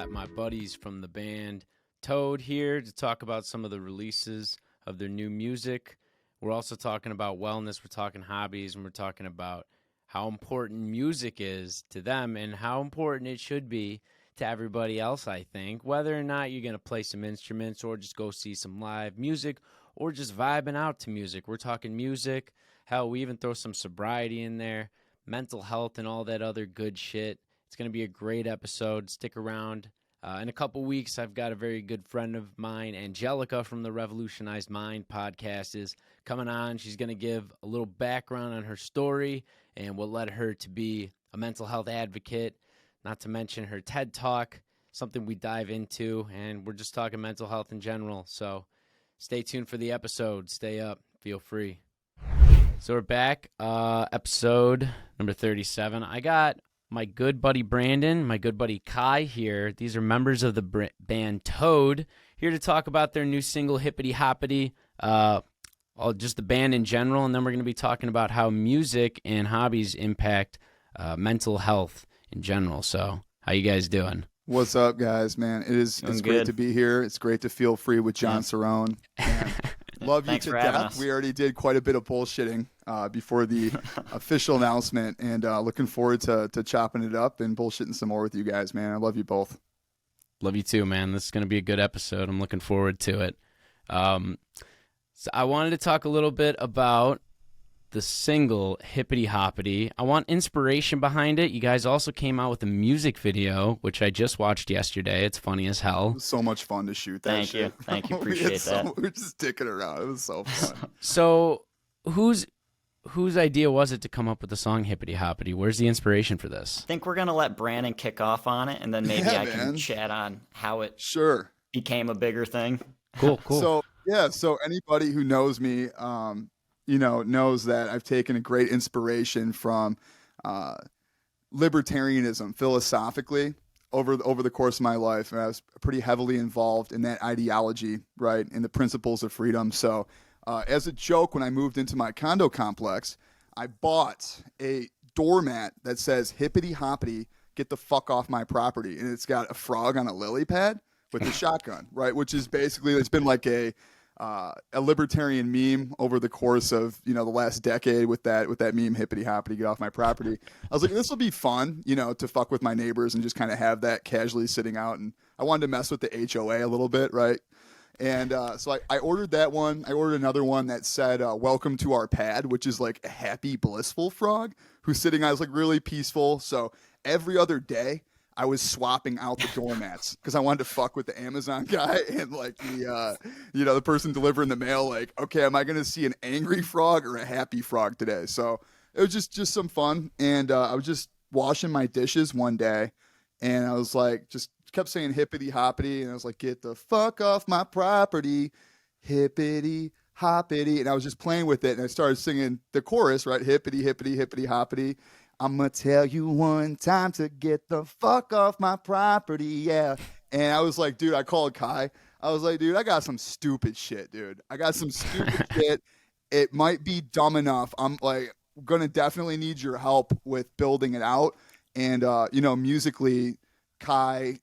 got my buddies from the band TOED here to talk about some of the releases of their new music. We're also talking about wellness, we're talking hobbies, and we're talking about how important music is to them and how important it should be to everybody else, I think. Whether or not you're going to play some instruments or just go see some live music or just vibing out to music. We're talking music. Hell, we even throw some sobriety in there, mental health, and all that other good shit. It's going to be a great episode. Stick around. In a couple weeks, I've got a very good friend of mine, Angelica from the Revolutionized Mind podcast, is coming on. She's going to give a little background on her story and what led her to be a mental health advocate, not to mention her TED Talk, something we dive into, and we're just talking mental health in general. So stay tuned for the episode. Stay up. Feel free. So we're back. Episode number 37. I got my good buddy Brandon, my good buddy Kaj here. These are members of the band TOED, here to talk about their new single, Hippity Hoppity, just the band in general, and then we're going to be talking about how music and hobbies impact mental health in general. So how you guys doing? What's up, guys, man? It's great to be here. It's great to feel free with John Cerone. Love you to death. We already did quite a bit of bullshitting before the official announcement, and looking forward to chopping it up and bullshitting some more with you guys, man. I love you both. Love you too, man. This is going to be a good episode. I'm looking forward to it. So I wanted to talk a little bit about the single Hippity Hoppity. I want inspiration behind it. You guys also came out with a music video, which I just watched yesterday. It's funny as hell. It was so much fun to shoot that shit. Thank you. Appreciate that. We were just dicking around. It was so fun. So whose idea was it to come up with the song Hippity Hoppity? Where's the inspiration for this? I think we're going to let Brandon kick off on it, and then maybe I can chat on how it became a bigger thing. Cool. So anybody who knows me, knows that I've taken a great inspiration from libertarianism philosophically over the course of my life. And I was pretty heavily involved in that ideology, right, in the principles of freedom. So as a joke, when I moved into my condo complex, I bought a doormat that says Hippity Hoppity, get the fuck off my property. And it's got a frog on a lily pad with a shotgun, right, which is basically, it's been like a libertarian meme over the course of the last decade with that meme Hippity Hoppity, get off my property. I was like, this will be fun, to fuck with my neighbors and just kind of have that casually sitting out. And I wanted to mess with the HOA a little bit, right? And so I ordered that one. I ordered another one that said welcome to our pad, which is like a happy, blissful frog who's sitting out. It's like really peaceful. So every other day I was swapping out the doormats because I wanted to fuck with the Amazon guy and like the person delivering the mail. Like, okay, am I going to see an angry frog or a happy frog today? So it was just some fun. And I was just washing my dishes one day, and I was like, just kept saying Hippity Hoppity, and I was like, get the fuck off my property, Hippity Hoppity. And I was just playing with it, and I started singing the chorus, right? Hippity, hippity, hippity, hoppity. I'm going to tell you one time to get the fuck off my property, yeah. And I was like, dude, I called Kaj. I was like, dude, I got some stupid shit, dude. I got some stupid shit. It might be dumb enough. I'm like going to definitely need your help with building it out. And, musically, Kaj,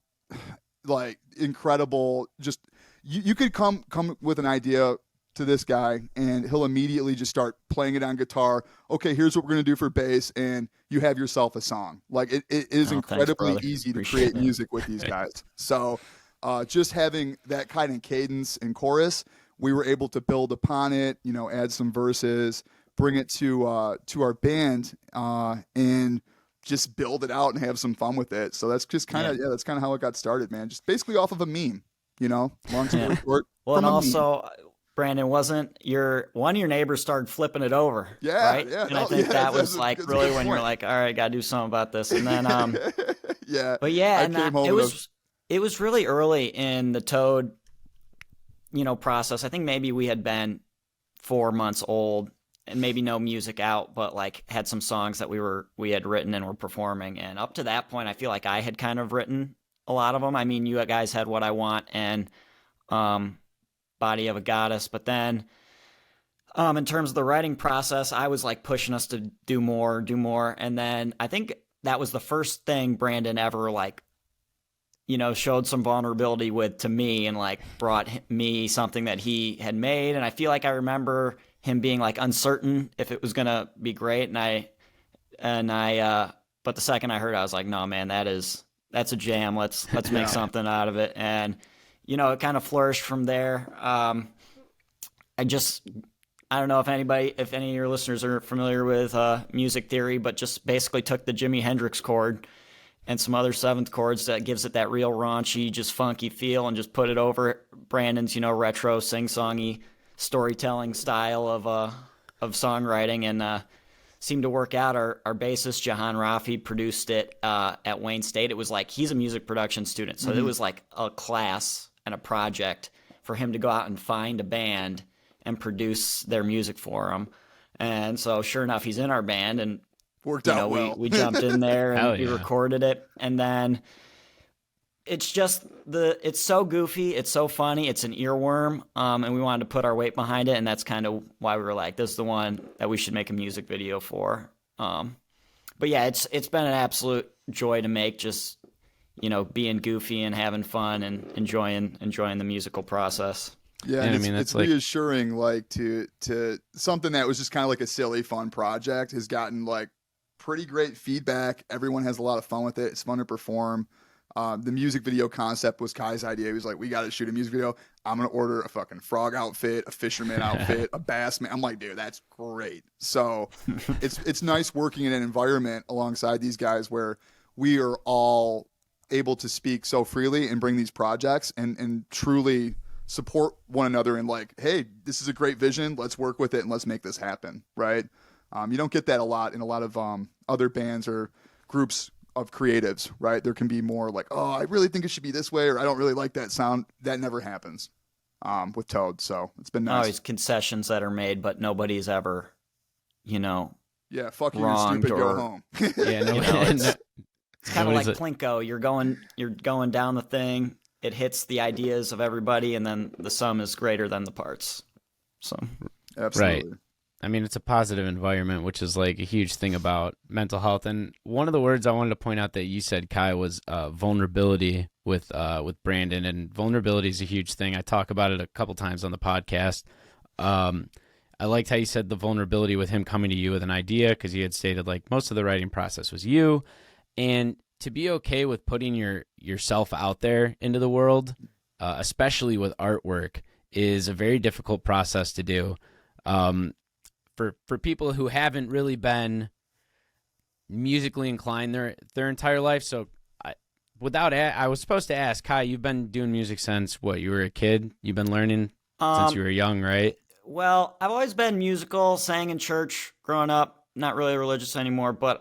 like, incredible. Just, you could come with an idea to this guy, and he'll immediately just start playing it on guitar. Okay, here's what we're going to do for bass, and you have yourself a song. Like, it is incredibly easy to create music with these guys. So just having that kind of cadence and chorus, we were able to build upon it, add some verses, bring it to our band, and just build it out and have some fun with it. So that's just kind of that's kind of how it got started, man. Just basically off of a meme, long story short. Well, and also, Brandon, wasn't your neighbors started flipping it over? Yeah, right? Yeah. And I think that was like really when you're like, all right, gotta do something about this. And then, it was really early in the TOED, process. I think maybe we had been 4 months old and maybe no music out, but like had some songs that we had written and were performing. And up to that point, I feel like I had kind of written a lot of them. I mean, you guys had What I Want and Body of a Goddess, but then in terms of the writing process, I was like pushing us to do more, and then I think that was the first thing Brandon ever like showed some vulnerability with to me and like brought me something that he had made. And I feel like I remember him being like uncertain if it was going to be great. But the second I heard it, I was like, no, man, that's a jam. Let's make something out of it. And, it kind of flourished from there. I don't know if any of your listeners are familiar with music theory, but just basically took the Jimi Hendrix chord and some other seventh chords that gives it that real raunchy, just funky feel, and just put it over Brandon's, retro sing-songy storytelling style of songwriting, and seemed to work out. Our bassist Jahan Rafi produced it at Wayne State. It was like he's a music production student, so it was like a class and a project for him to go out and find a band and produce their music for him. And so, sure enough, he's in our band, and worked out well. We jumped in there and we yeah. recorded it, and then it's just it's so goofy, it's so funny, it's an earworm, and we wanted to put our weight behind it, and that's kind of why we were like, this is the one that we should make a music video for. But yeah, it's been an absolute joy to make, just being goofy and having fun and enjoying the musical process. Yeah, and it's reassuring, like to something that was just kind of like a silly, fun project has gotten like pretty great feedback. Everyone has a lot of fun with it. It's fun to perform. The music video concept was Kai's idea. He was like, we got to shoot a music video. I'm going to order a fucking frog outfit, a fisherman outfit, a bass man. I'm like, dude, that's great. So it's nice working in an environment alongside these guys where we are all able to speak so freely and bring these projects and truly support one another and like, hey, this is a great vision. Let's work with it and let's make this happen. Right. You don't get that a lot in a lot of other bands or groups of creatives, right? There can be more like, oh, I really think it should be this way, or I don't really like that sound. That never happens with TOED. So it's been nice. Always concessions that are made, but nobody's ever, yeah, fuck you, you're stupid, go home. Yeah, it's kind of like Plinko. You're going down the thing. It hits the ideas of everybody, and then the sum is greater than the parts. So, absolutely. Right. I mean, it's a positive environment, which is like a huge thing about mental health. And one of the words I wanted to point out that you said, Kai, was vulnerability with Brandon. And vulnerability is a huge thing. I talk about it a couple times on the podcast. I liked how you said the vulnerability with him coming to you with an idea, because you had stated like most of the writing process was you. And to be okay with putting yourself out there into the world, especially with artwork, is a very difficult process to do. For people who haven't really been musically inclined their entire life. So I was supposed to ask, Kai, you've been doing music since what, you were a kid? You've been learning since you were young, right? Well, I've always been musical, sang in church growing up, not really religious anymore, but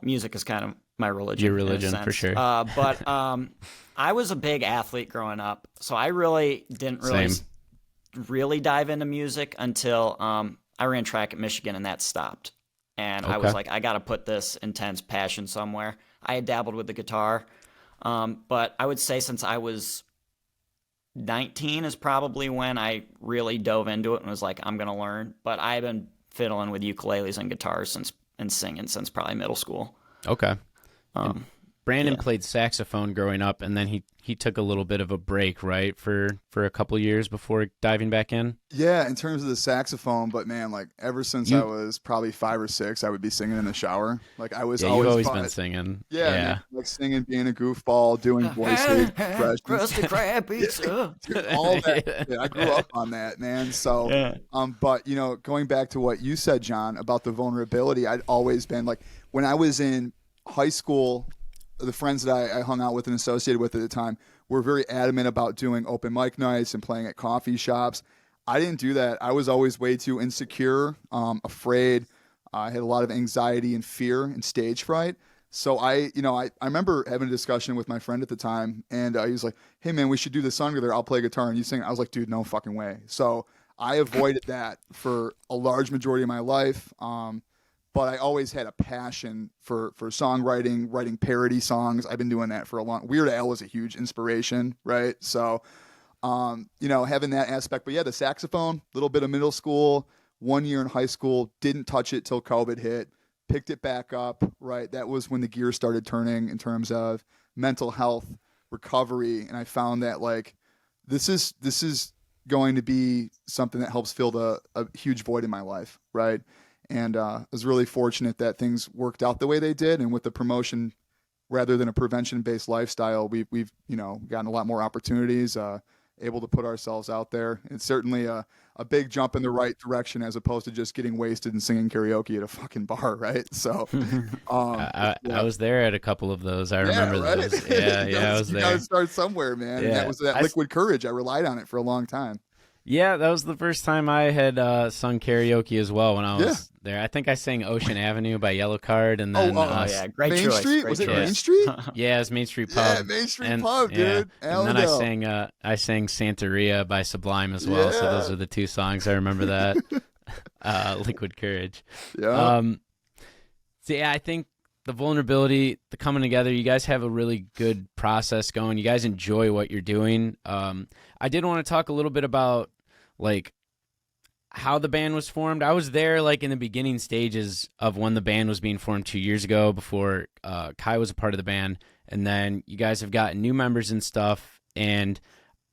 music is kind of my religion. Your religion, for sure. But I was a big athlete growing up, so I really didn't really dive into music until I ran track at Michigan, and that stopped. And I was like, I got to put this intense passion somewhere. I had dabbled with the guitar, but I would say since I was 19 is probably when I really dove into it and was like, I'm going to learn. But I've been fiddling with ukuleles and guitars and singing since probably middle school. Okay. Brandon played saxophone growing up, and then he took a little bit of a break, right, for a couple years before diving back in? Yeah, in terms of the saxophone, but man, like ever since I was probably 5 or 6, I would be singing in the shower. Like I was always been singing. Yeah. Man, like singing, being a goofball, doing voices, crusty crab pizza. Dude, all that. Yeah, I grew up on that, man. So, but going back to what you said, John, about the vulnerability, I'd always been like, when I was in high school, the friends that I hung out with and associated with at the time were very adamant about doing open mic nights and playing at coffee shops. I didn't do that. I was always way too insecure, afraid. I had a lot of anxiety and fear and stage fright. So I remember having a discussion with my friend at the time, and he was like, hey man, we should do this song together. I'll play guitar and you sing. I was like, dude, no fucking way. So I avoided that for a large majority of my life. But I always had a passion for songwriting, writing parody songs. I've been doing that for a long. Weird Al was a huge inspiration, right? So, having that aspect. But yeah, the saxophone, a little bit of middle school, 1 year in high school, didn't touch it till COVID hit. Picked it back up, right? That was when the gear started turning in terms of mental health, recovery, and I found that like this is going to be something that helps fill a huge void in my life, right? And I was really fortunate that things worked out the way they did, and with the promotion rather than a prevention-based lifestyle, we've gotten a lot more opportunities, able to put ourselves out there. It's certainly a big jump in the right direction as opposed to just getting wasted and singing karaoke at a fucking bar, right? So, I was there at a couple of those. I yeah, remember right? those. Yeah, I was You there. gotta start somewhere, man. And that Yeah, was that liquid courage. I relied on it for a long time. yeah, that was the first time I had sung karaoke as well when I was Yeah. there. I think I sang Ocean Avenue by Yellow Card, and then Oh yeah, great Main choice. Street? Great Was it choice. Main Street? yeah, it was Main Street Yeah, Pub. Main Street and, Pub, yeah, dude. and then I Allendale. sang Santeria by Sublime as well. So those Yeah. are the two songs I remember that. Liquid Courage. Yeah. So yeah, I think the vulnerability, the coming together, you guys have a really good process going. You guys enjoy what you're doing. I did want to talk a little bit about like how the band was formed. I was there like in the beginning stages of when the band was being formed 2 years ago before Kai was a part of the band. And then you guys have gotten new members and stuff. And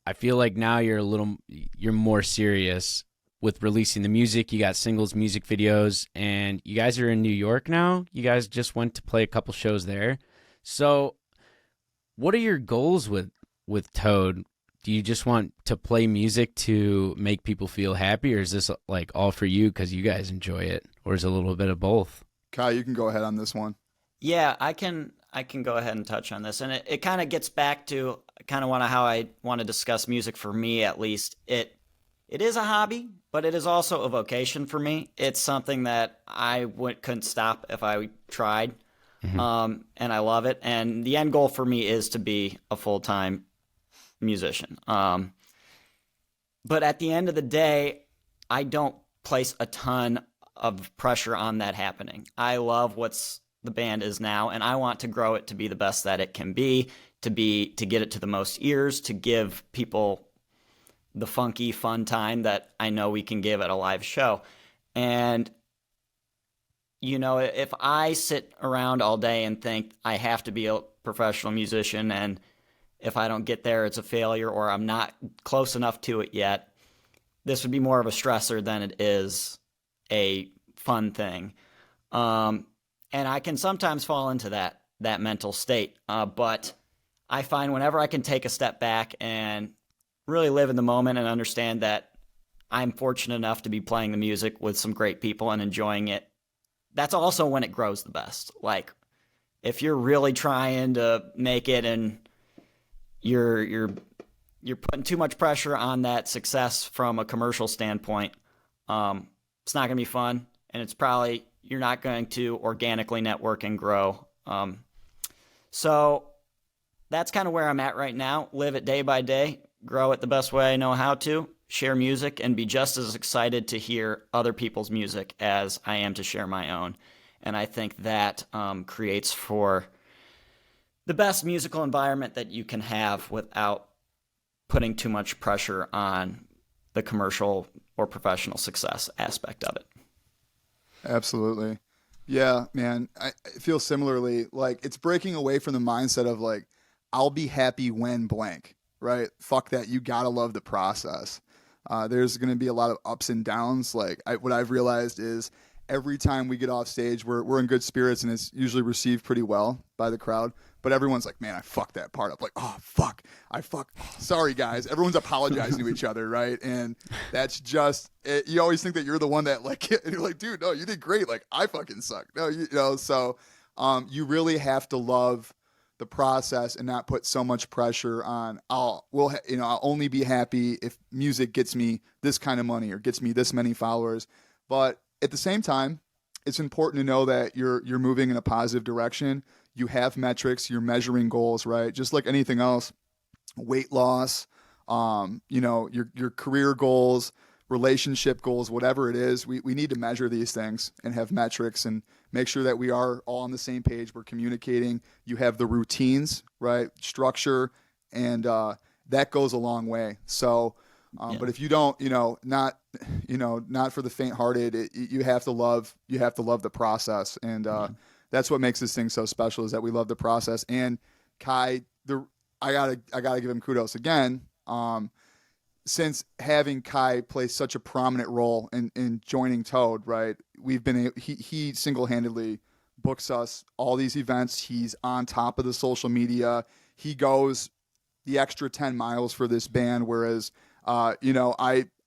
I feel like now you're more serious with releasing the music. You got singles, music videos, and you guys are in New York now. You guys just went to play a couple shows there. So what are your goals with TOED? Do you just want to play music to make people feel happy, or is this like all for you because you guys enjoy it, or is it a little bit of both? Kai, you can go ahead on this one. Yeah, I can go ahead and touch on this, and it kind of gets back to kind of how I want to discuss music for me at least. It is a hobby, but it is also a vocation for me. It's something that couldn't stop if I tried, and I love it. And the end goal for me is to be a full-time musician. But at the end of the day, I don't place a ton of pressure on that happening. I love the band is now, and I want to grow it to be the best that it can be, to get it to the most ears, to give people the funky, fun time that I know we can give at a live show. And if I sit around all day and think I have to be a professional musician, and if I don't get there, it's a failure, or I'm not close enough to it yet, this would be more of a stressor than it is a fun thing. And I can sometimes fall into that mental state. But I find whenever I can take a step back and really live in the moment and understand that I'm fortunate enough to be playing the music with some great people and enjoying it, that's also when it grows the best. Like, if you're really trying to make it and you're putting too much pressure on that success from a commercial standpoint, it's not going to be fun, and you're not going to organically network and grow. So that's kind of where I'm at right now. Live it day by day, grow it the best way I know how to, share music, and be just as excited to hear other people's music as I am to share my own. And I think that creates for the best musical environment that you can have without putting too much pressure on the commercial or professional success aspect of it. Absolutely. Yeah, man. I feel similarly. Like, it's breaking away from the mindset of like, I'll be happy when blank, right? Fuck that. You gotta love the process. There's going to be a lot of ups and downs. Like, what I've realized is every time we get off stage, we're in good spirits, and it's usually received pretty well by the crowd. But everyone's like, man, I fucked that part up. Like, oh, fuck. Sorry, guys. Everyone's apologizing to each other, right? And that's just, you always think that you're the one that, like, and you're like, dude, no, you did great. Like, I fucking suck. No, so you really have to love the process and not put so much pressure on, I'll only be happy if music gets me this kind of money or gets me this many followers. But at the same time, it's important to know that you're moving in a positive direction. You have metrics, you're measuring goals, right? Just like anything else, weight loss, your career goals, relationship goals, whatever it is, we need to measure these things and have metrics and make sure that we are all on the same page. We're communicating. You have the routines, right? Structure, and that goes a long way. So, but if you don't, not for the faint-hearted, you have to love the process. And that's what makes this thing so special, is that we love the process. And Kai, I gotta give him kudos again. Since having Kai play such a prominent role in joining TOED, right? He single-handedly books us all these events. He's on top of the social media. He goes the extra 10 miles for this band, whereas I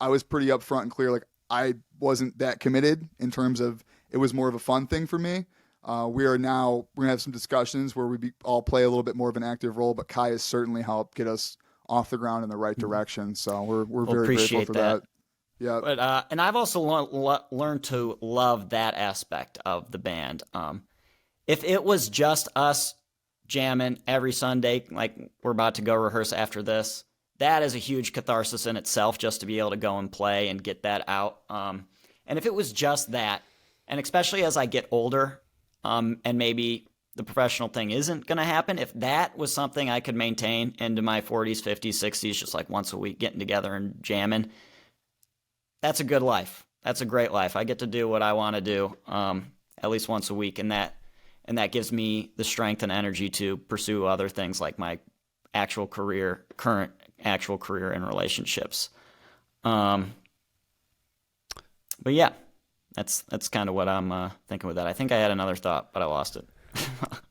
was pretty upfront and clear, like I wasn't that committed in terms of it was more of a fun thing for me. We're gonna have some discussions where we all play a little bit more of an active role, but Kai has certainly helped get us off the ground in the right direction. So we're very grateful for that. Yeah. But and I've also learned to love that aspect of the band. If it was just us jamming every Sunday, like we're about to go rehearse after this, that is a huge catharsis in itself, just to be able to go and play and get that out. And if it was just that, and especially as I get older, and maybe the professional thing isn't going to happen, if that was something I could maintain into my 40s, 50s, 60s, just like once a week getting together and jamming, that's a good life. That's a great life. I get to do what I want to do at least once a week, and that gives me the strength and energy to pursue other things like my current actual career and relationships. But yeah, that's kind of what I'm thinking with that. I think I had another thought, but I lost it.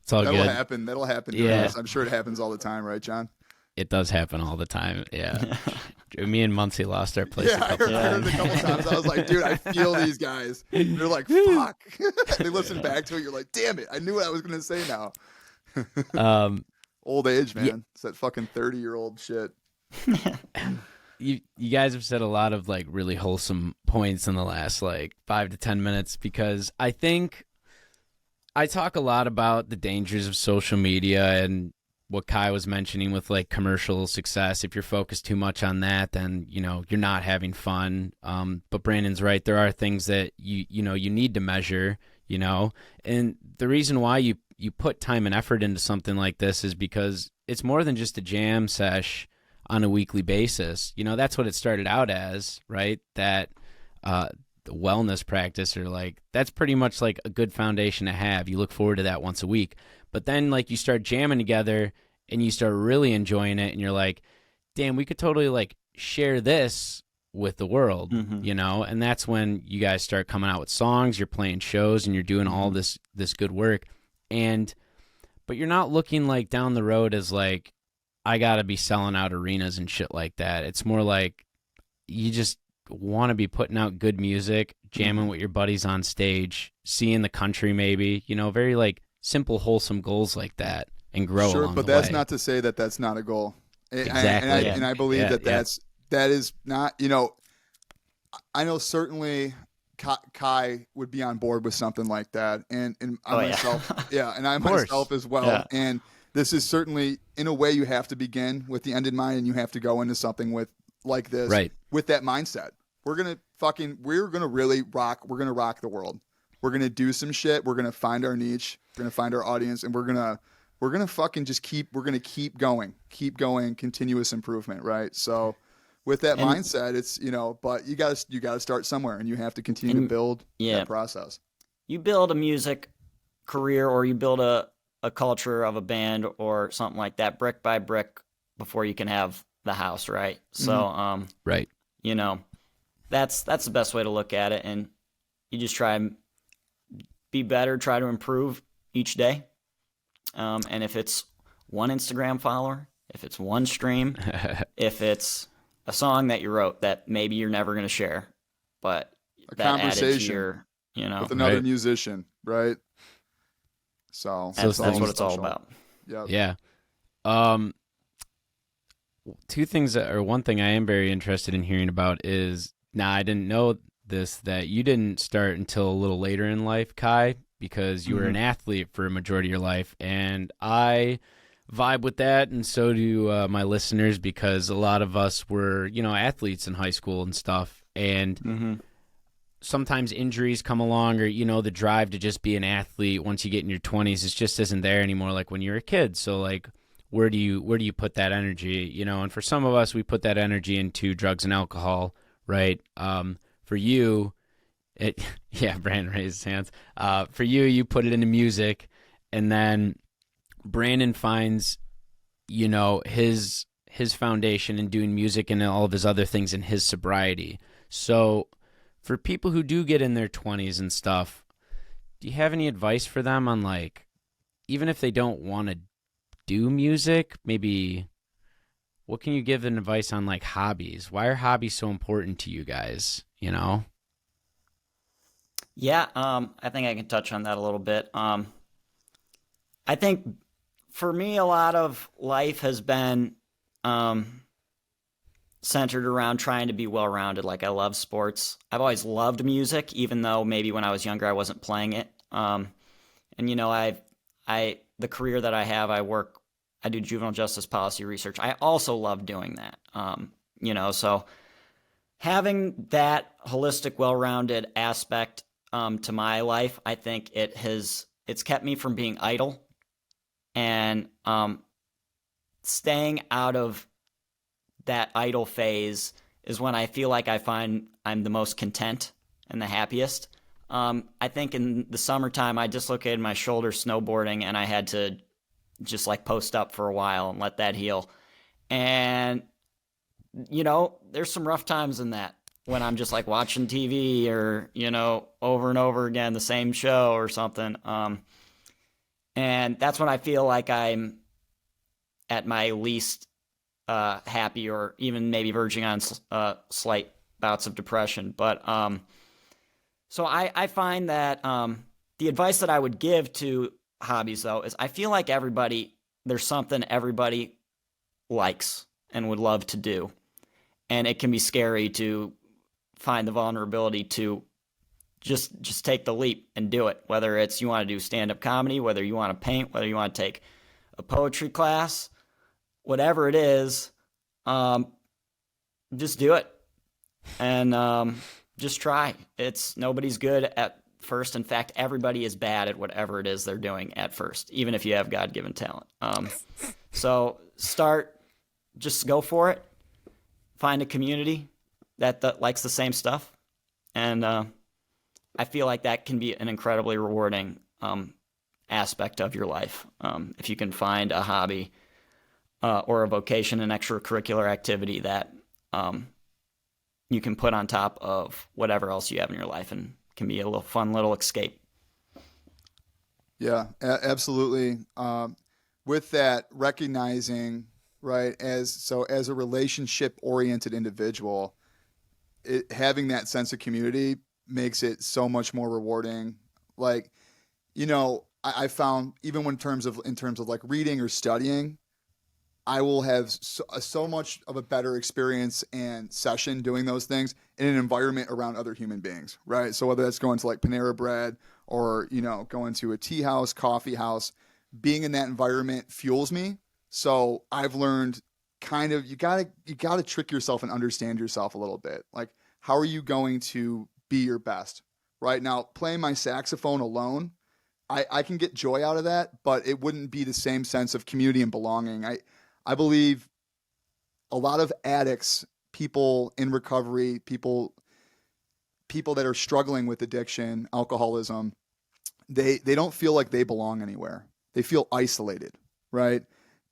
It's all That'll good. happen. That'll happen. Yeah. I'm sure it happens all the time, right, John? It does happen all the time. Yeah. Me and Muncie lost our place a I couple heard times. it a couple times. I was like, dude, I feel these guys. And they're like, fuck. They listen back to it. You're like, damn it. I knew what I was going to say now. Old age, man. Yeah. It's that fucking 30-year-old shit. You guys have said a lot of like really wholesome points in the last like 5 to 10 minutes, because I think I talk a lot about the dangers of social media and what Kai was mentioning with like commercial success. If you're focused too much on that, then you're not having fun. But Brandon's right. There are things that you need to measure. And the reason why you put time and effort into something like this is because it's more than just a jam sesh on a weekly basis. That's what it started out as, right? That the wellness practice, or like that's pretty much like a good foundation to have. You look forward to that once a week. But then like you start jamming together and you start really enjoying it, and you're like, damn, we could totally like share this with the world, and that's when you guys start coming out with songs, you're playing shows, and you're doing all this good work. But you're not looking like down the road as like, I gotta be selling out arenas and shit like that. It's more like you just want to be putting out good music, jamming with your buddies on stage, seeing the country maybe, very like simple, wholesome goals like that, and grow Sure, along but the that's way. not to say that that's not a goal. Exactly. And I believe that is not, I know certainly Kai would be on board with something like that. And I myself, and I myself as well. Yeah. And this is certainly, in a way, you have to begin with the end in mind, and you have to go into something like this with that mindset. We're gonna really rock. We're gonna rock the world. We're gonna do some shit. We're gonna find our niche. We're gonna find our audience, and we're gonna fucking just keep going, continuous improvement, right? So with that mindset, it's but you gotta start somewhere, and you have to continue to build that process. You build a music career, or you build a culture of a band or something like that, brick by brick, before you can have the house, right? So right. That's the best way to look at it, and you just try and be better, try to improve each day. And if it's one Instagram follower, if it's one stream, if it's a song that you wrote that maybe you're never going to share, but a that conversation added to your, with another musician, right? So that's what it's all about. Yep. Yeah. Two things one thing I am very interested in hearing about is, now I didn't know this, that you didn't start until a little later in life, Kai, because you were an athlete for a majority of your life. And I vibe with that, and so do my listeners, because a lot of us were, athletes in high school and stuff. And sometimes injuries come along, or, the drive to just be an athlete once you get in your 20s, it just isn't there anymore like when you're a kid. So like, where do you put that energy? And for some of us, we put that energy into drugs and alcohol, right? For you, Brandon raised his hands. For you put it into music, and then Brandon finds you know, his foundation in doing music and all of his other things in his sobriety. So for people who do get in their 20s and stuff, do you have any advice for them on, like, even if they don't want to do music, maybe what can you give an advice on, like, hobbies? Why are hobbies so important to you guys, you know? Yeah, I think I can touch on that a little bit. I think for me, a lot of life has been centered around trying to be well-rounded. Like, I love sports. I've always loved music, even though maybe when I was younger I wasn't playing it. And you know, the career that I have, I do juvenile justice policy research. I also love doing that. You know, so having that holistic, well-rounded aspect to my life, I think it's kept me from being idle and staying out of that idle phase is when I feel like I find I'm the most content and the happiest. I think in the summertime, I dislocated my shoulder snowboarding and I had to just like post up for a while and let that heal. And, you know, there's some rough times in that when I'm just like watching TV or, you know, over and over again, the same show or something. And that's when I feel like I'm at my least happy or even maybe verging on slight bouts of depression. But so I find that the advice that I would give to hobbies, though, is I feel like there's something everybody likes and would love to do. And it can be scary to find the vulnerability to just take the leap and do it. Whether it's you want to do stand-up comedy, whether you want to paint, whether you want to take a poetry class, whatever it is, just do it. And just try. Nobody's good at first. In fact, everybody is bad at whatever it is they're doing at first, even if you have God-given talent. So just go for it. Find a community that likes the same stuff. And I feel like that can be an incredibly rewarding aspect of your life. If you can find a hobby or a vocation, an extracurricular activity that you can put on top of whatever else you have in your life and can be a little fun little escape. Yeah, absolutely. With that, recognizing, right, as a relationship-oriented individual, having that sense of community makes it so much more rewarding. Like, you know, I found even in terms of like reading or studying, I will have so much of a better experience and session doing those things in an environment around other human beings, right? So whether that's going to like Panera Bread or, you know, going to a tea house, coffee house, being in that environment fuels me. So I've learned kind of, you gotta trick yourself and understand yourself a little bit. Like, how are you going to be your best? Right now, playing my saxophone alone, I can get joy out of that, but it wouldn't be the same sense of community and belonging. I believe a lot of addicts, people in recovery, people that are struggling with addiction, alcoholism, they don't feel like they belong anywhere. They feel isolated, right?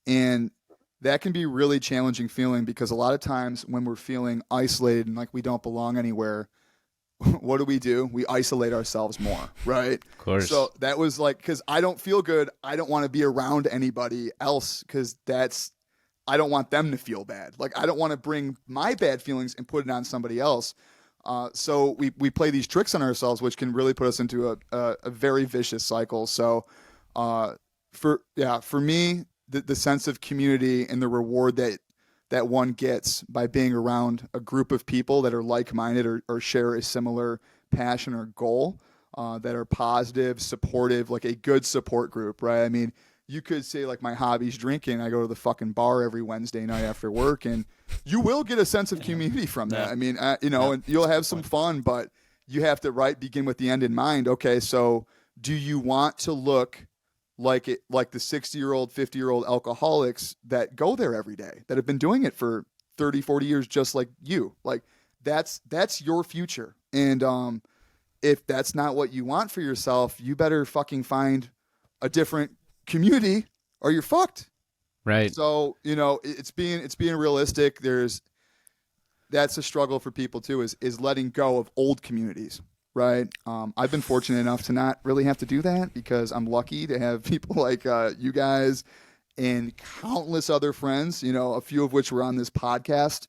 And that can be really challenging feeling because a lot of times when we're feeling isolated and like we don't belong anywhere, what do? We isolate ourselves more, right? Of course. So that was like, because I don't feel good. I don't want to be around anybody else because I don't want them to feel bad. Like, I don't want to bring my bad feelings and put it on somebody else. So we play these tricks on ourselves, which can really put us into a very vicious cycle. So for me, the sense of community and the reward that one gets by being around a group of people that are like-minded or share a similar passion or goal, that are positive, supportive, like a good support group, right? I mean, you could say like my hobby's drinking. I go to the fucking bar every Wednesday night after work, and you will get a sense of community from that. I mean, and you'll have some fun, but you have to begin with the end in mind. Okay, so do you want to look like the 60-year-old, 50-year-old alcoholics that go there every day, that have been doing it for 30, 40 years, just like you? Like, that's your future. And if that's not what you want for yourself, you better fucking find a different community or you're fucked. Right. So, it's being realistic. That's a struggle for people too, is letting go of old communities, right? I've been fortunate enough to not really have to do that because I'm lucky to have people like you guys and countless other friends, a few of which were on this podcast.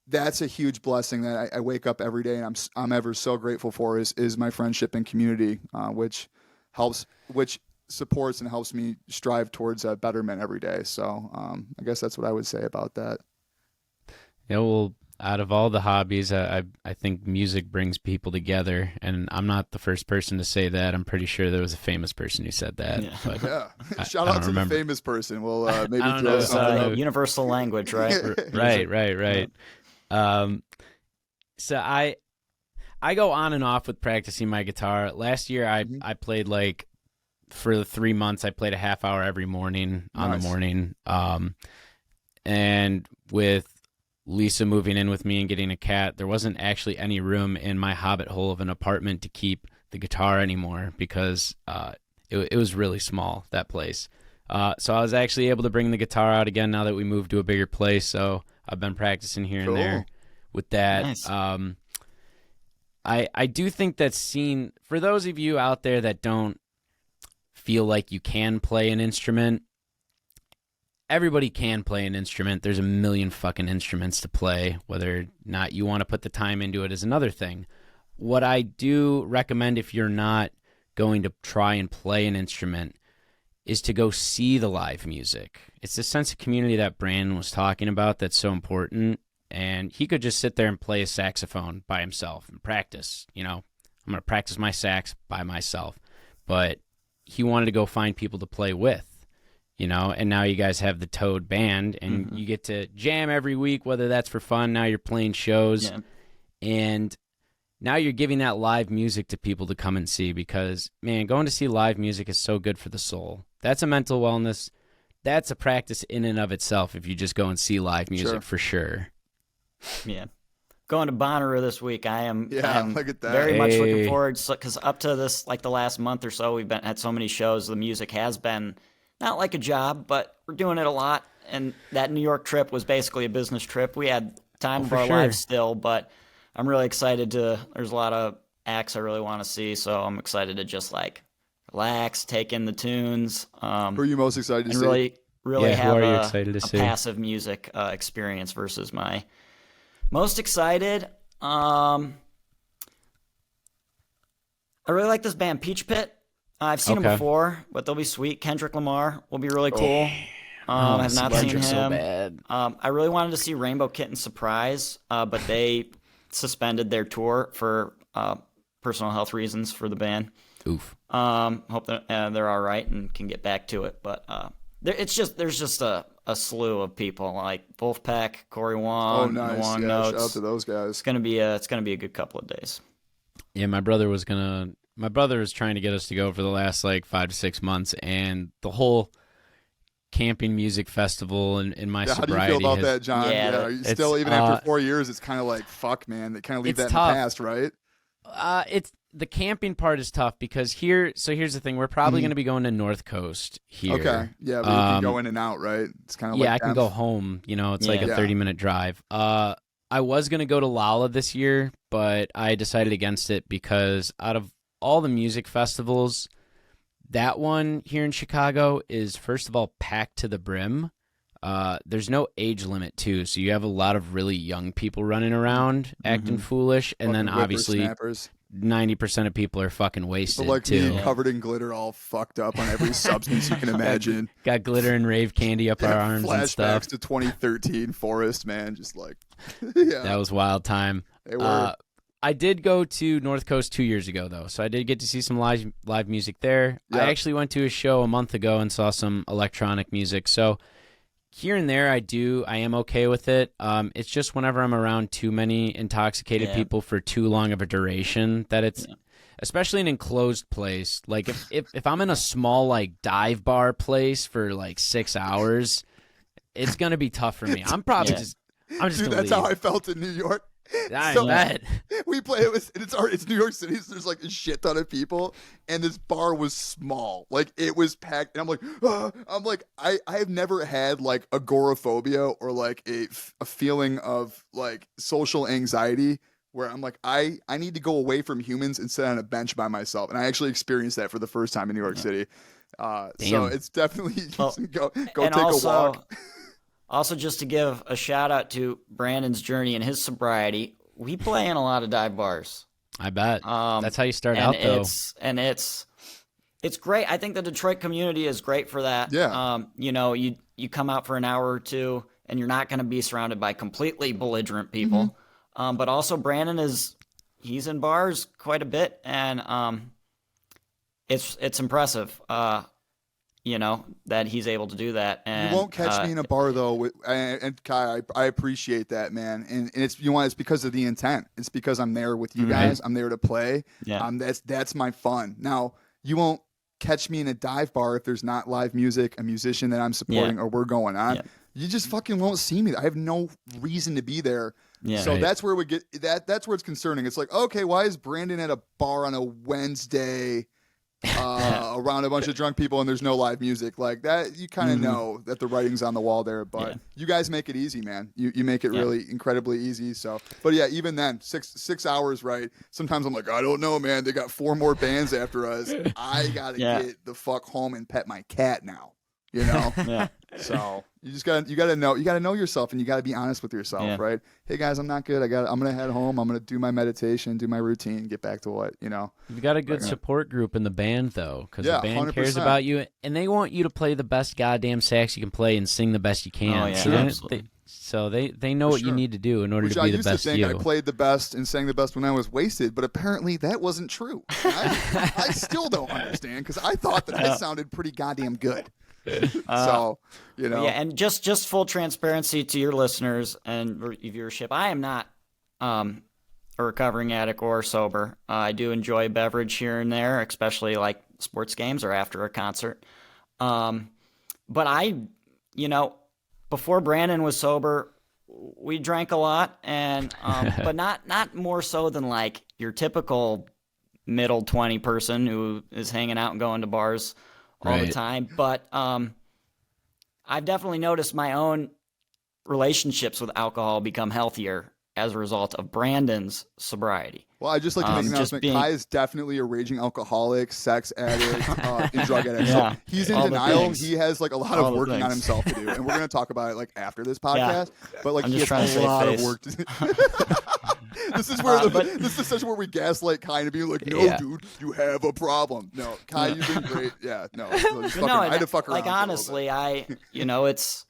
That's a huge blessing that I wake up every day and I'm ever so grateful for is my friendship and community, which supports and helps me strive towards a betterment every day. So I guess that's what I would say about that. Yeah, well, out of all the hobbies, I think music brings people together, and I'm not the first person to say that. I'm pretty sure there was a famous person who said that. Yeah. But Yeah. Shout out to the famous person. We'll maybe I don't throw know. something up. Universal language, right? Right. So I go on and off with practicing my guitar. Last year, I played for 3 months, I played a half hour every morning on the morning. And with Lisa moving in with me and getting a cat, there wasn't actually any room in my hobbit hole of an apartment to keep the guitar anymore because it was really small, that place. So I was actually able to bring the guitar out again now that we moved to a bigger place. So I've been practicing here and there with that. Nice. I do think that for those of you out there that don't feel like you can play an instrument, everybody can play an instrument. There's a million fucking instruments to play. Whether or not you want to put the time into it is another thing. What I do recommend if you're not going to try and play an instrument is to go see the live music. It's the sense of community that Brandon was talking about that's so important. And he could just sit there and play a saxophone by himself and practice. I'm going to practice my sax by myself. But he wanted to go find people to play with, and now you guys have the TOED band and you get to jam every week, whether that's for fun. Now you're playing shows and now you're giving that live music to people to come and see because, man, going to see live music is so good for the soul. That's a mental wellness. That's a practice in and of itself if you just go and see live music for sure. Yeah. Going to Bonnaroo this week. I am look at that. Very much looking forward because up to this, the last month or so, we've had so many shows. The music has been not like a job, but we're doing it a lot. And that New York trip was basically a business trip. We had time of our lives still, but I'm really excited there's a lot of acts I really want to see. So I'm excited to just relax, take in the tunes. Who are you most excited to see? Really have a see? Passive music experience versus my most excited. I really like this band Peach Pit. I've seen them before, but they'll be sweet. Kendrick Lamar will be really cool. I have not seen him. So bad. I really wanted to see Rainbow Kitten Surprise, but they suspended their tour for personal health reasons for the band. Oof. Hope that they're all right and can get back to it. But there's just a slew of people like Wolfpack, Corey Wong. Oh, nice. Wong Yeah, Notes. shout out to those guys. It's gonna be a good couple of days. Yeah, my brother was trying to get us to go for the last 5 to 6 months, and the whole camping music festival in my sobriety. How do you feel about that, John? Yeah, are you still, even after 4 years, it's kind of fuck, man. They kind of leave that tough. in the past, right? It's the camping part is tough because here's the thing. We're probably going to be going to North Coast here. Okay. Yeah, but you can go in and out, right? It's kind of I can go home. It's like a 30-minute drive. I was going to go to Lala this year, but I decided against it because out of all the music festivals, that one here in Chicago is, first of all, packed to the brim. There's no age limit, too, so you have a lot of really young people running around acting foolish, and then obviously 90% of people are fucking wasted, too. Me, covered in glitter, all fucked up on every substance you can imagine. Got glitter and rave candy up our arms and stuff. Flashbacks to 2013 Forest, man, just yeah. That was wild time. They were. I did go to North Coast 2 years ago, though, so I did get to see some live music there. Yeah. I actually went to a show a month ago and saw some electronic music, so here and there I am okay with it. It's just whenever I'm around too many intoxicated people for too long of a duration that it's, especially an enclosed place. Like if I'm in a small dive bar place for 6 hours, it's gonna be tough for me. I'm probably I'm just Dude, gonna that's leave. how I felt in New York. I So- bet. We play it's New York City, so there's like a shit ton of people, and this bar was small, like it was packed, and I'm like, I have never had like agoraphobia or like a feeling of like social anxiety where I'm like, I need to go away from humans and sit on a bench by myself, and I actually experienced that for the first time in New York City. So Damn. it's definitely Well, go and take also, a walk. Also, just to give a shout out to Brandon's journey and his sobriety, we play in a lot of dive bars. I bet. That's how you start and out, though. It's great. I think the Detroit community is great for that. Yeah. You come out for an hour or two, and you're not going to be surrounded by completely belligerent people. But also, Brandon he's in bars quite a bit, and it's impressive. That he's able to do that. And You won't catch me in a bar though, and Kai, I appreciate that, man. And it's it's because of the intent. It's because I'm there with you guys. I'm there to play. Yeah. That's my fun. Now you won't catch me in a dive bar if there's not live music, a musician that I'm supporting, or we're going on. Yeah. You just fucking won't see me. I have no reason to be there. Yeah. So Right. that's where we get that's where it's concerning. It's like, okay, why is Brandon at a bar on a Wednesday? Around a bunch of drunk people and there's no live music like that, you kind of know that the writing's on the wall there, but you guys make it easy, man. You make it really incredibly easy. So, but yeah, even then 6 hours, right? Sometimes I'm like, I don't know, man, they got 4 more bands after us. I gotta get the fuck home and pet my cat now, Yeah. So you gotta know yourself, and you gotta be honest with yourself, right? Hey guys, I'm not good. I'm gonna head home. I'm gonna do my meditation, do my routine, get back to what. You've got a good support group in the band, though, because the band 100%. cares about you, and they want you to play the best goddamn sax you can play and sing the best you can. Oh, yeah, So absolutely. they know what you need to do in order Which to I be the used best to think you. I played the best and sang the best when I was wasted, but apparently that wasn't true. I still don't understand because I thought that I sounded pretty goddamn good. So, Yeah, and just full transparency to your listeners and viewership, I am not a recovering addict or sober. I do enjoy a beverage here and there, especially like sports games or after a concert. But before Brandon was sober, we drank a lot, and but not more so than like your typical middle 20 person who is hanging out and going to bars all the time. But I've definitely noticed my own relationships with alcohol become healthier as a result of Brandon's sobriety. Well, I just like to make an announcement. Kai is definitely a raging alcoholic, sex addict, and drug addict. Yeah. So he's in All the denial. things. He has like a lot All of the working on things. himself to do, and we're going to talk about it like after this podcast. But like I'm he just has trying to a lot save of face. work to do. This is where this is such where we gaslight Kai and being like, no, dude, you have a problem. No, Kai, you've been great. Yeah, no, I had to fuck around. Like honestly, it's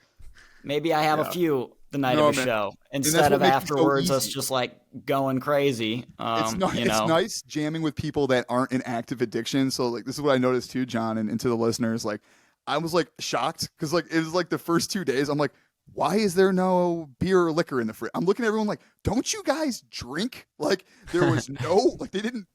maybe I have a few the night No, of a man. show And instead that's of what makes it so afterwards us easy. just like going crazy. It's nice jamming with people that aren't in active addiction. So like this is what I noticed too, John, and to the listeners. Like I was like shocked because like it was like the first 2 days. I'm like, why is there no beer or liquor in the fridge? I'm looking at everyone like, don't you guys drink? Like there was no like they didn't.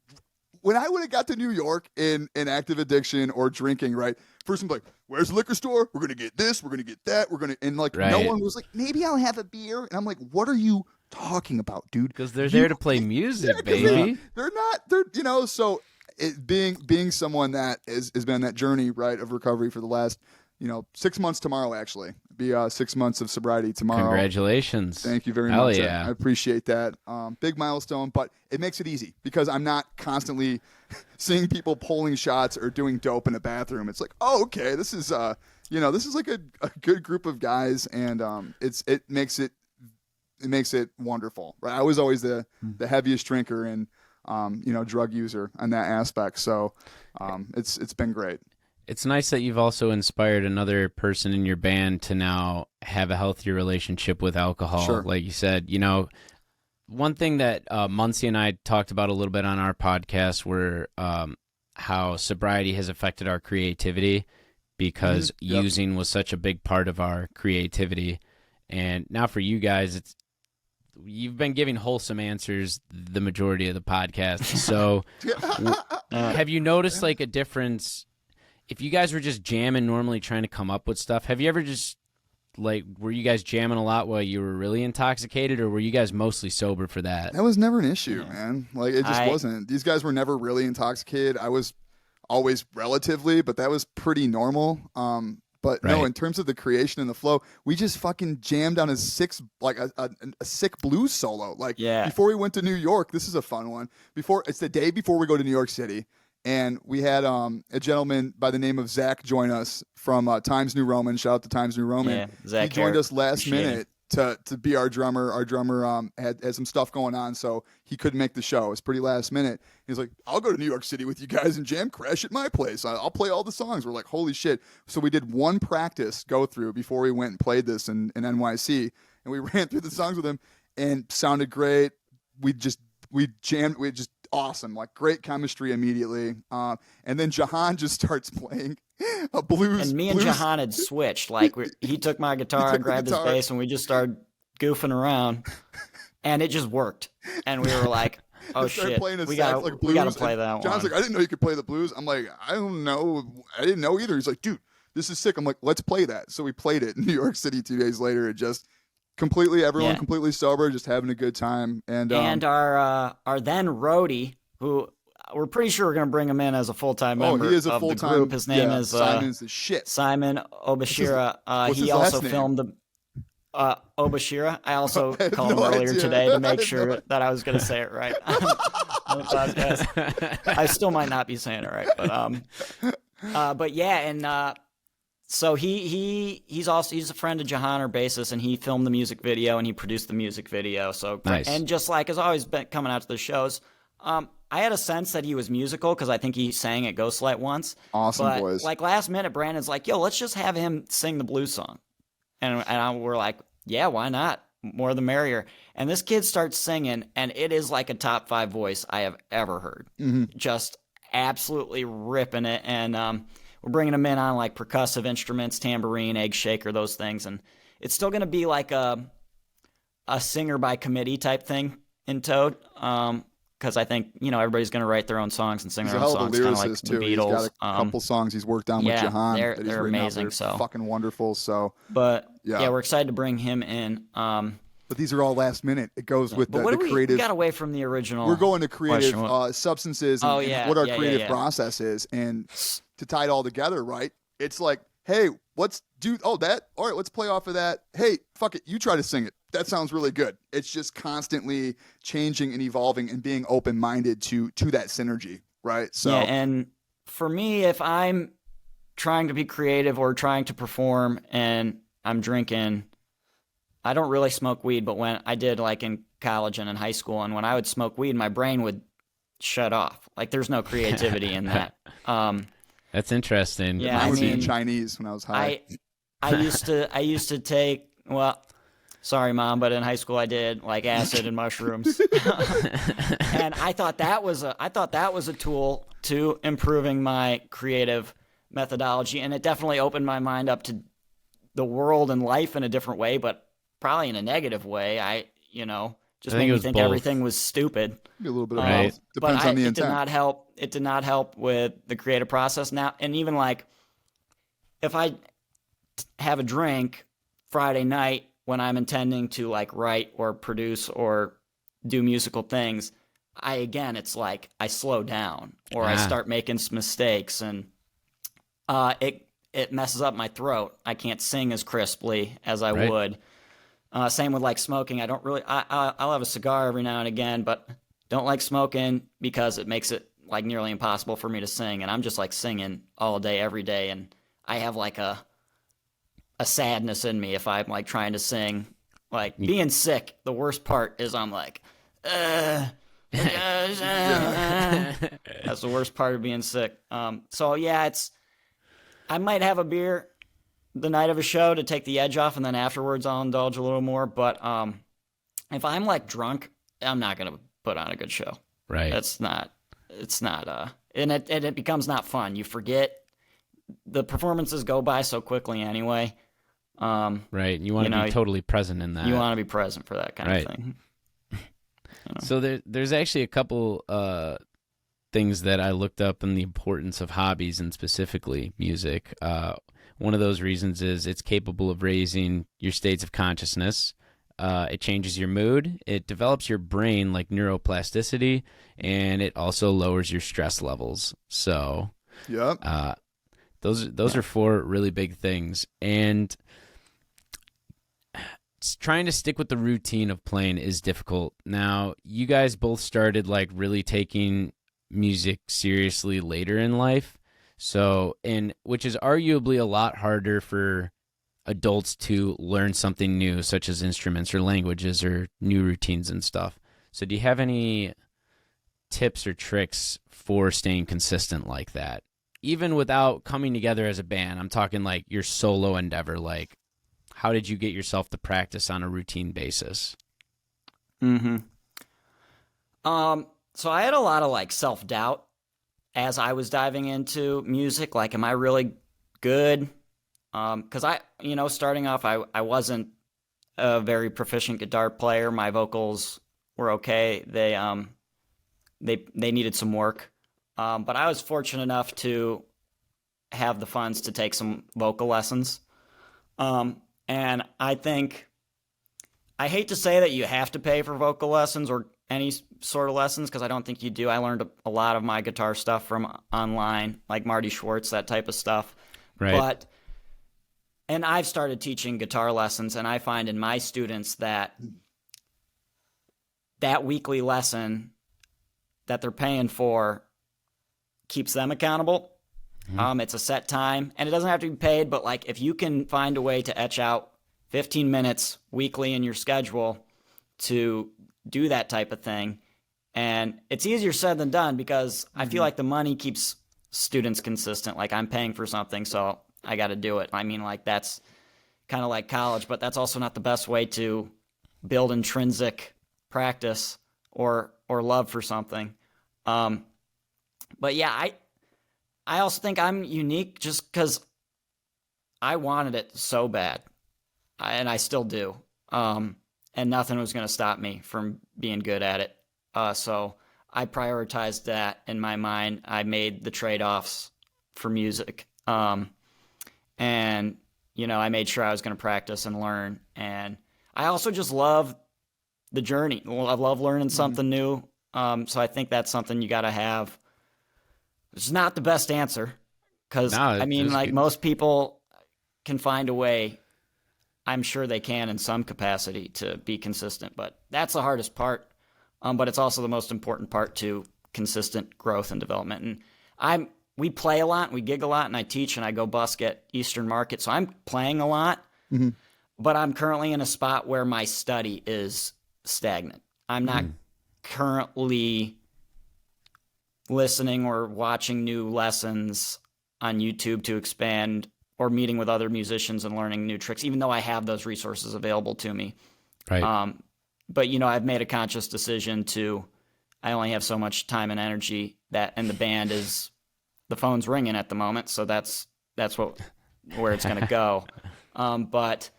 When I would have got to New York in active addiction or drinking, right? First, I'm like, where's the liquor store? We're gonna get this. We're gonna get that. And like no one was like, maybe I'll have a beer. And I'm like, what are you talking about, dude? Because they're there to play music, baby. They're not. So being someone that has been on that journey, right, of recovery for the last 6 months tomorrow, actually be 6 months of sobriety tomorrow. Congratulations. Thank you very Hell much. yeah. I appreciate that. Big milestone, but it makes it easy because I'm not constantly seeing people pulling shots or doing dope in a bathroom. It's like, oh, okay, this is this is like a good group of guys, and it makes it wonderful, right? I was always the heaviest drinker and drug user on that aspect, so it's been great. It's nice that you've also inspired another person in your band to now have a healthier relationship with alcohol. Sure. Like you said, one thing that Muncie and I talked about a little bit on our podcast were how sobriety has affected our creativity because using was such a big part of our creativity. And now for you guys, you've been giving wholesome answers the majority of the podcast. So have you noticed like a difference? If you guys were just jamming normally trying to come up with stuff, have you ever just like, were you guys jamming a lot while you were really intoxicated, or were you guys mostly sober for that? That was never an issue, man. Like, it just wasn't. These guys were never really intoxicated. I was always relatively, but that was pretty normal. But no, in terms of the creation and the flow, we just fucking jammed on a sick blues solo. Like, before we went to New York, this is a fun one. It's the day before we go to New York City. And we had a gentleman by the name of Zach join us from Times New Roman. Shout out to Times New Roman. Yeah, Zach, he joined us last minute to be our drummer. Our drummer had some stuff going on, so he couldn't make the show. It was pretty last minute. He's like, I'll go to New York City with you guys and jam crash at my place. I'll play all the songs. We're like, holy shit. So we did one practice go through before we went and played this in NYC. And we ran through the songs with him and sounded great. We jammed. We just awesome, like great chemistry immediately. And then Jahan just starts playing a blues. And me and Jahan had switched. Like he took my guitar and grabbed his bass, and we just started goofing around, and it just worked. And we were like, "Oh shit, we gotta play that one." John's like, "I didn't know you could play the blues." I'm like, "I don't know, I didn't know either." He's like, "Dude, this is sick." I'm like, "Let's play that." So we played it in New York City 2 days later. It just everyone completely sober, just having a good time. And our then roadie, who we're pretty sure we're going to bring him in as a full-time member he is a of full-time, the group. His name is Simon's the shit. Simon Obashira. He also filmed the Obashira. I also called him earlier today to make sure that I was going to say it right on the podcast. I still might not be saying it right, but yeah, and so he's a friend of Jahan, our bassist, and he filmed the music video and he produced the music video. So nice. And just like has always been coming out to the shows, I had a sense that he was musical because I think he sang at Ghostlight once. Awesome, but, boys. Like last minute, Brandon's like, "Yo, let's just have him sing the blues song," and we're like, "Yeah, why not? More the merrier." And this kid starts singing, and it is like a top 5 voice I have ever heard. Mm-hmm. Just absolutely ripping it, and we're bringing him in on like percussive instruments, tambourine, egg shaker, those things, and it's still going to be like a singer by committee type thing in TOED. Because I think, everybody's going to write their own songs and sing their own songs, kind of like the Beatles. He's got a couple songs he's worked on with Jahan. They're amazing. They're fucking wonderful. So, but we're excited to bring him in. But these are all last minute. It goes with the creative. We got away from the original. We're going to creative substances and what our creative process is, and to tie it all together, right? It's like, hey, let's do that. All right, let's play off of that. Hey, fuck it, you try to sing it. That sounds really good. It's just constantly changing and evolving and being open-minded to that synergy, right? So and for me, if I'm trying to be creative or trying to perform and I'm drinking, I don't really smoke weed, but when I did, like in college and in high school, and when I would smoke weed, my brain would shut off. Like there's no creativity in that. That's interesting. Yeah, I was eating Chinese when I was high. I used to take, sorry, Mom, but in high school I did like acid and mushrooms, and I thought that was a tool to improving my creative methodology, and it definitely opened my mind up to the world and life in a different way, but probably in a negative way. Just made me think both. Everything was stupid. Maybe a little bit of both. Depends on the intent. It did not help with the creative process now, and even like if I have a drink Friday night when I'm intending to like write or produce or do musical things, it's like I slow down or I start making some mistakes, and it messes up my throat. I can't sing as crisply as I would. Same with like smoking. I don't really. I'll have a cigar every now and again, but don't like smoking because it makes it like nearly impossible for me to sing. And I'm just like singing all day, every day, and I have like a sadness in me if I'm like trying to sing. Like being sick, the worst part is I'm like, that's the worst part of being sick. So yeah, I might have a beer the night of a show to take the edge off, and then afterwards I'll indulge a little more. But if I'm like drunk, I'm not gonna put on a good show. Right. It's not. And it becomes not fun. You forget. The performances go by so quickly anyway. Right. You want to be totally present in that. You want to be present for that kind of thing. So there's actually a couple things that I looked up in the importance of hobbies and specifically music. One of those reasons is it's capable of raising your states of consciousness. It changes your mood. It develops your brain like neuroplasticity, and it also lowers your stress levels. So, Yep. those are four really big things. And trying to stick with the routine of playing is difficult. Now, you guys both started like really taking music seriously later in life. So, and which is arguably a lot harder for adults to learn something new, such as instruments or languages or new routines and stuff. So, do you have any tips or tricks for staying consistent like that? Even without coming together as a band, I'm talking like your solo endeavor. Like, how did you get yourself to practice on a routine basis? Mm-hmm. So I had a lot of like self-doubt as I was diving into music. Like, am I really good? Because starting off, I wasn't a very proficient guitar player. My vocals were okay. They needed some work. But I was fortunate enough to have the funds to take some vocal lessons. And I think, I hate to say that you have to pay for vocal lessons or any sort of lessons, because I don't think you do. I learned a lot of my guitar stuff from online, like Marty Schwartz, that type of stuff. Right. And I've started teaching guitar lessons, and I find in my students that weekly lesson that they're paying for keeps them accountable. It's a set time, and it doesn't have to be paid, but like if you can find a way to etch out 15 minutes weekly in your schedule to do that type of thing, and it's easier said than done, because I feel like the money keeps students consistent. Like, I'm paying for something, so I got to do it. I mean, like, that's kind of like college, but that's also not the best way to build intrinsic practice or love for something. But yeah, I also think I'm unique just because I wanted it so bad, and I still do. And nothing was going to stop me from being good at it. So I prioritized that in my mind. I made the trade-offs for music. And, I made sure I was going to practice and learn. And I also just love the journey. I love learning something new. So I think that's something you got to have. It's not the best answer, because, most people can find a way. I'm sure they can in some capacity to be consistent, but that's the hardest part. But it's also the most important part to consistent growth and development. And we play a lot, we gig a lot, and I teach and I go busk at Eastern Market. So I'm playing a lot, but I'm currently in a spot where my study is stagnant. I'm not currently listening or watching new lessons on YouTube to expand, or meeting with other musicians and learning new tricks, even though I have those resources available to me. Right. But, I've made a conscious decision I only have so much time and energy, and the band the phone's ringing at the moment. So that's where it's going to go. But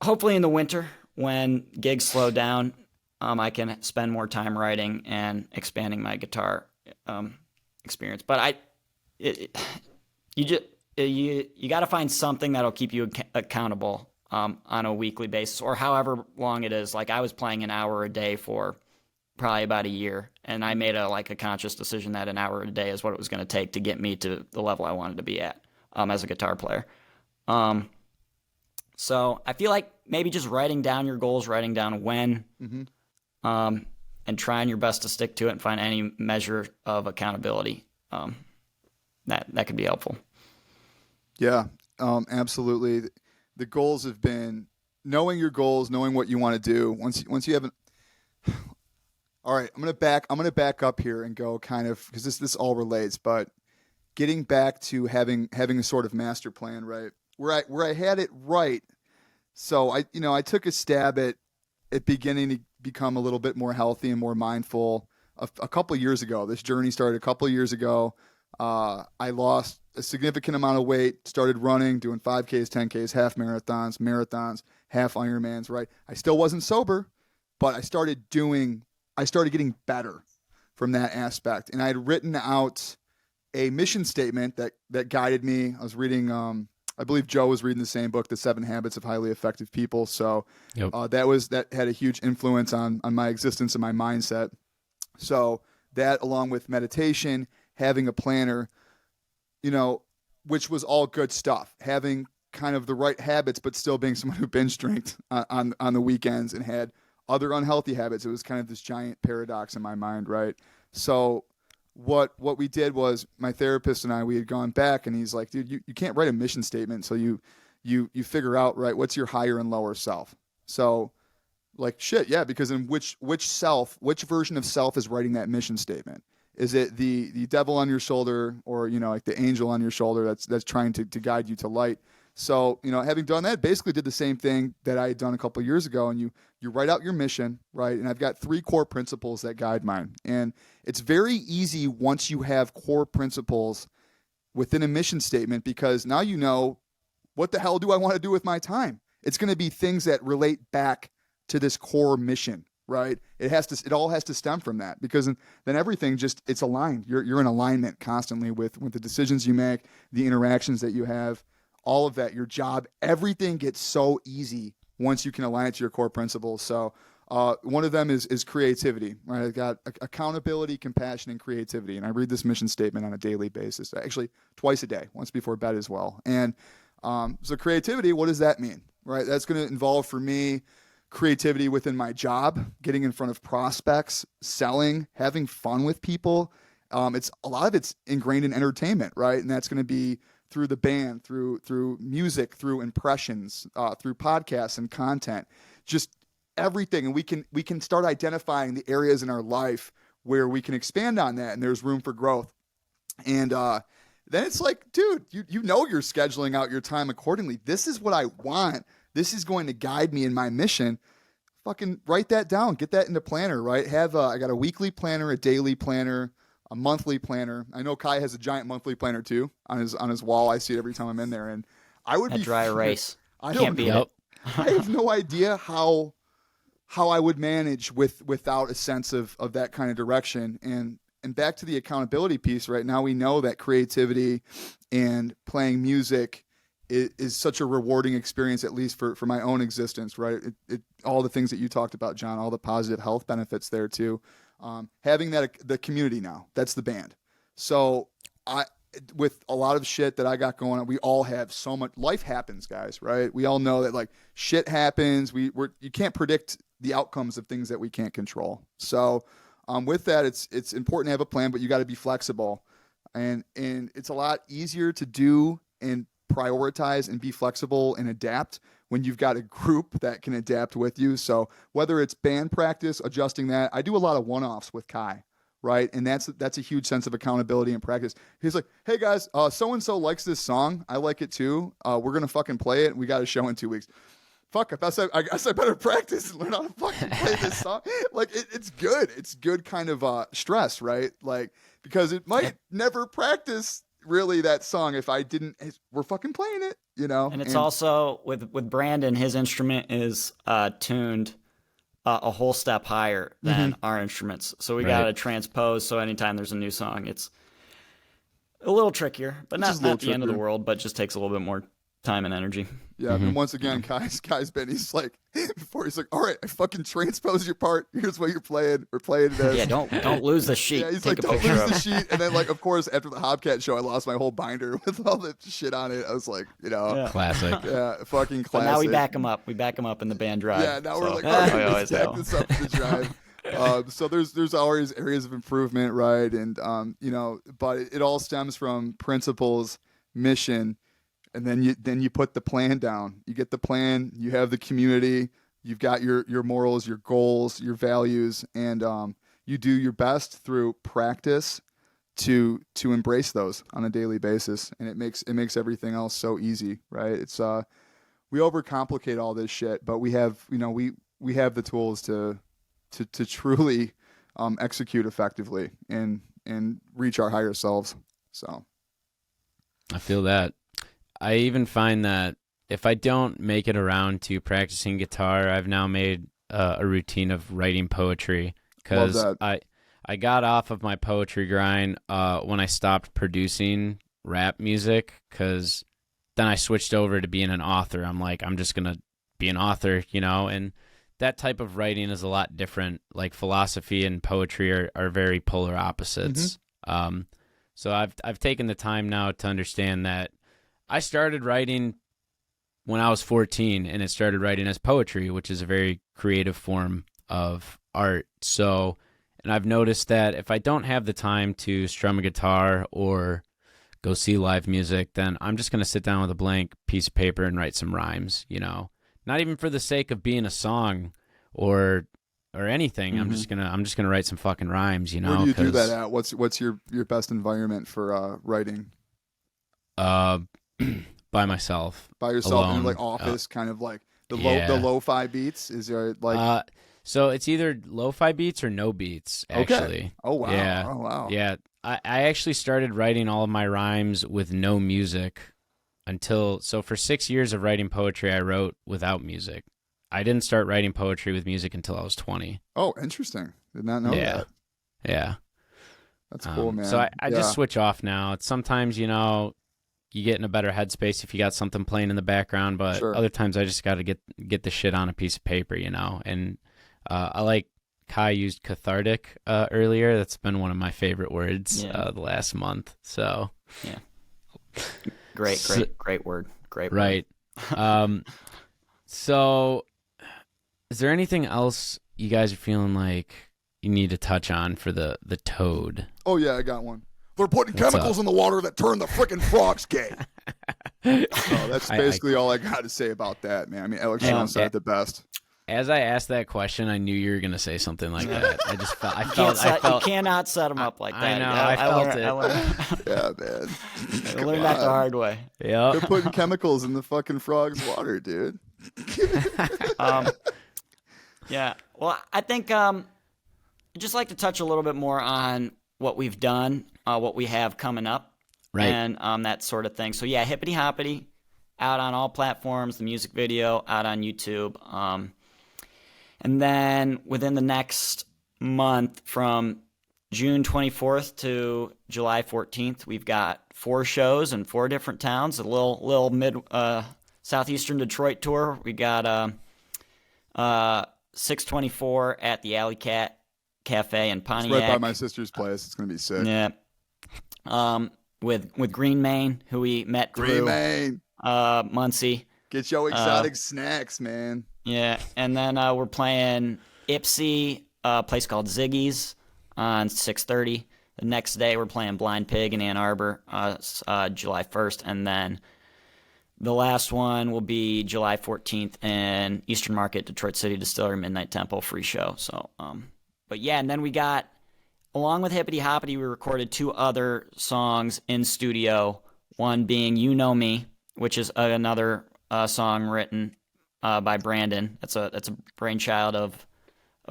hopefully in the winter, when gigs slow down, I can spend more time writing and expanding my guitar experience. But you got to find something that'll keep you accountable on a weekly basis, or however long it is. Like, I was playing an hour a day for probably about a year, and I made a conscious decision that an hour a day is what it was going to take to get me to the level I wanted to be at as a guitar player. So I feel like maybe just writing down your goals, writing down when, and trying your best to stick to it and find any measure of accountability. That could be helpful. Yeah, absolutely. The goals have been knowing your goals, knowing what you want to do. Once you haven't. All right, I'm gonna back up here and go kind of, because this all relates, but getting back to having a sort of master plan, right? Where I had it right. So I took a stab at beginning to become a little bit more healthy and more mindful a couple of years ago. This journey started a couple of years ago. I lost a significant amount of weight, started running, doing 5Ks, 10Ks, half marathons, half Ironmans, right? I still wasn't sober, but I started getting better from that aspect. And I had written out a mission statement that guided me. I was reading, I believe Joe was reading the same book, The 7 Habits of Highly Effective People. So that had a huge influence on my existence and my mindset. So that, along with meditation, having a planner, which was all good stuff, having kind of the right habits, but still being someone who binge drank on the weekends and had other unhealthy habits. It was kind of this giant paradox in my mind, right? So what we did was, my therapist and I, we had gone back, and he's like, dude, you can't write a mission statement. So you figure out, right, what's your higher and lower self. So like, shit, yeah, because in which version of self is writing that mission statement? Is it the devil on your shoulder, or, like the angel on your shoulder that's trying to guide you to light? So, having done that, basically did the same thing that I had done a couple of years ago, and you write out your mission, right? And I've got 3 core principles that guide mine. And it's very easy once you have core principles within a mission statement, because now you know, what the hell do I want to do with my time? It's going to be things that relate back to this core mission, right? It all has to stem from that, because then everything it's aligned. You're in alignment constantly with the decisions you make, the interactions that you have, all of that, your job, everything gets so easy once you can align it to your core principles. So one of them is creativity, right? I've got accountability, compassion, and creativity. And I read this mission statement on a daily basis, actually twice a day, once before bed as well. And so creativity, what does that mean, right? That's going to involve, for me, creativity within my job, getting in front of prospects, selling, having fun with people. A lot of it's ingrained in entertainment, right? And that's going to be through the band, through music, through impressions, through podcasts and content, just everything. And we can start identifying the areas in our life where we can expand on that, and there's room for growth. And then it's like, dude, you're scheduling out your time accordingly. This is what I want. This is going to guide me in my mission. Fucking write that down. Get that into planner, right? I got a weekly planner, a daily planner, a monthly planner. I know Kai has a giant monthly planner too on his wall. I see it every time I'm in there, and I would be dry erase. I don't know. I have no idea how I would manage without a sense of that kind of direction. And back to the accountability piece, right? Now we know that creativity and playing music is such a rewarding experience, at least for my own existence, right? All the things that you talked about, John, all the positive health benefits there too. Having the community now, that's the band. So with a lot of shit that I got going on, we all have so much. Life happens, guys, right? We all know that, like, shit happens. You can't predict the outcomes of things that we can't control. So with that, it's important to have a plan, but you got to be flexible, and it's a lot easier to do and prioritize and be flexible and adapt when you've got a group that can adapt with you. So whether it's band practice, adjusting that, I do a lot of one-offs with Kai, right? And that's a huge sense of accountability and practice. He's like, hey guys, so-and-so likes this song. I like it too. We're going to fucking play it. We got a show in 2 weeks. Fuck, I guess I better practice and learn how to fucking play this song. Like, it's good. It's good kind of stress, right? Like, because it might never practice really that song if I didn't. We're fucking playing it, And it's also with Brandon, his instrument is tuned a whole step higher than our instruments, so we got to transpose. So anytime there's a new song, it's a little trickier, but not the end of the world, but just takes a little bit more time and energy. Yeah, and once again, Kai's been, he's like, before he's like, all right, I fucking transpose your part. Here's what you're playing. We're playing this. Yeah, don't lose the sheet. Yeah, he's like, don't lose the sheet. And then, like, of course, after the Hobcat show, I lost my whole binder with all the shit on it. I was like, Classic. Yeah, fucking classic. But now we back him up. We back him up in the band drive. Yeah, now we're like, all right, let's stack this up in the drive. So there's always areas of improvement, right? And but it all stems from principles, mission. And then you put the plan down. You get the plan. You have the community. You've got your morals, your goals, your values, and you do your best through practice to embrace those on a daily basis. And it makes everything else so easy, right? It's we overcomplicate all this shit, but we have we have the tools to truly execute effectively and reach our higher selves. So I feel that. I even find that if I don't make it around to practicing guitar, I've now made a routine of writing poetry, because I I got off of my poetry grind when I stopped producing rap music, because then I switched over to being an author. I'm like, I'm just gonna be an author, and that type of writing is a lot different. Like philosophy and poetry are very polar opposites. So I've taken the time now to understand that I started writing when I was 14, and it started writing as poetry, which is a very creative form of art. So, and I've noticed that if I don't have the time to strum a guitar or go see live music, then I'm just going to sit down with a blank piece of paper and write some rhymes, not even for the sake of being a song or anything. I'm just gonna write some fucking rhymes, Where do you do that at? What's your best environment for writing? By myself. By yourself alone. In like office, kind of like the lo-fi beats? Is there like so it's either lo-fi beats or no beats, actually. Okay. Oh wow. Yeah. Oh wow. Yeah. I actually started writing all of my rhymes with no music so for 6 years of writing poetry, I wrote without music. I didn't start writing poetry with music until I was 20. Oh, interesting. Did not know that. Yeah. That's cool, man. So I just switch off now. It's sometimes, you get in a better headspace if you got something playing in the background, but other times I just got to get the shit on a piece of paper, And I like Kai used cathartic earlier. That's been one of my favorite words the last month. So yeah, great word. Great word. Right. So is there anything else you guys are feeling like you need to touch on for the TOED? Oh yeah, I got one. They're putting chemicals in the water that turn the freaking frogs gay. That's basically all I got to say about that, man. I mean, Alex Sean said it the best. As I asked that question, I knew you were going to say something like that. I just felt. You cannot set them up like that. I know. I felt it. Yeah, man. I learned that the hard way. Yeah. They're putting chemicals in the fucking frog's water, dude. Yeah. Well, I think I'd just like to touch a little bit more on what we've done, what we have coming up, right, and that sort of thing. So yeah, Hippity Hoppity, out on all platforms. The music video out on YouTube. And then within the next month, from June 24th to July 14th, we've got 4 shows in 4 different towns. A little mid southeastern Detroit tour. We got 624 at the Alley Cat Cafe in Pontiac. It's right by my sister's place. It's gonna be sick. Yeah. With Green Main, who we met through Green Main, Muncie. Get your exotic snacks, man. Yeah, and then we're playing Ipsy, a place called Ziggy's, on 6:30. The next day we're playing Blind Pig in Ann Arbor, July 1st, and then the last one will be July 14th in Eastern Market, Detroit City Distillery, Midnight Temple, free show. So, but yeah, and then we got, along with Hippity Hoppity, we recorded 2 other songs in studio. One being "You Know Me," which is another song written by Brandon. That's a brainchild of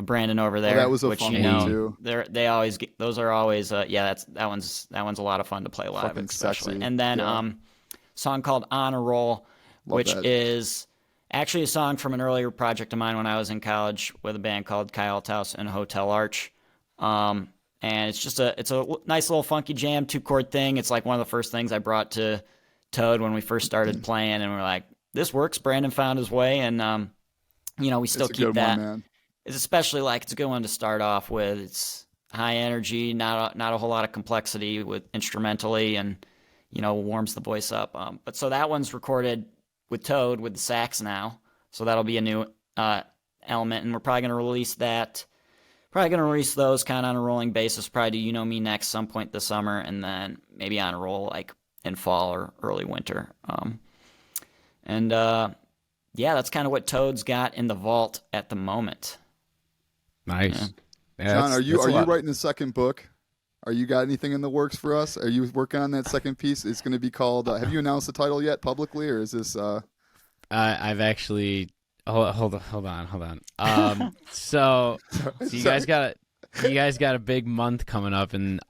Brandon over there. Oh, that was a fun one too. They always get, those are always that one's a lot of fun to play live, fucking especially. sexy. And then a song called "On a Roll," which is actually a song from an earlier project of mine when I was in college with a band called Kyle Taus and Hotel Arch. And it's just a nice little funky jam 2-chord thing. It's like one of the first things I brought to TOED when we first started playing, and we're like, this works. Brandon found his way, and we still keep that. One, it's especially like, it's a good one to start off with. It's high energy, not a whole lot of complexity with instrumentally, and warms the voice up. But so that one's recorded with TOED with the sax now, so that'll be a new element, and we're probably going to release that. Probably going to release those kind of on a rolling basis. Probably do You Know Me next some point this summer, and then maybe on a roll like in fall or early winter. That's kind of what TOED's got in the vault at the moment. Nice. Yeah, John, are you writing the second book? Are you got anything in the works for us? Are you working on that second piece? It's going to be called. Have you announced the title yet publicly, or is this? I've actually. Hold on. So you guys got a big month coming up, and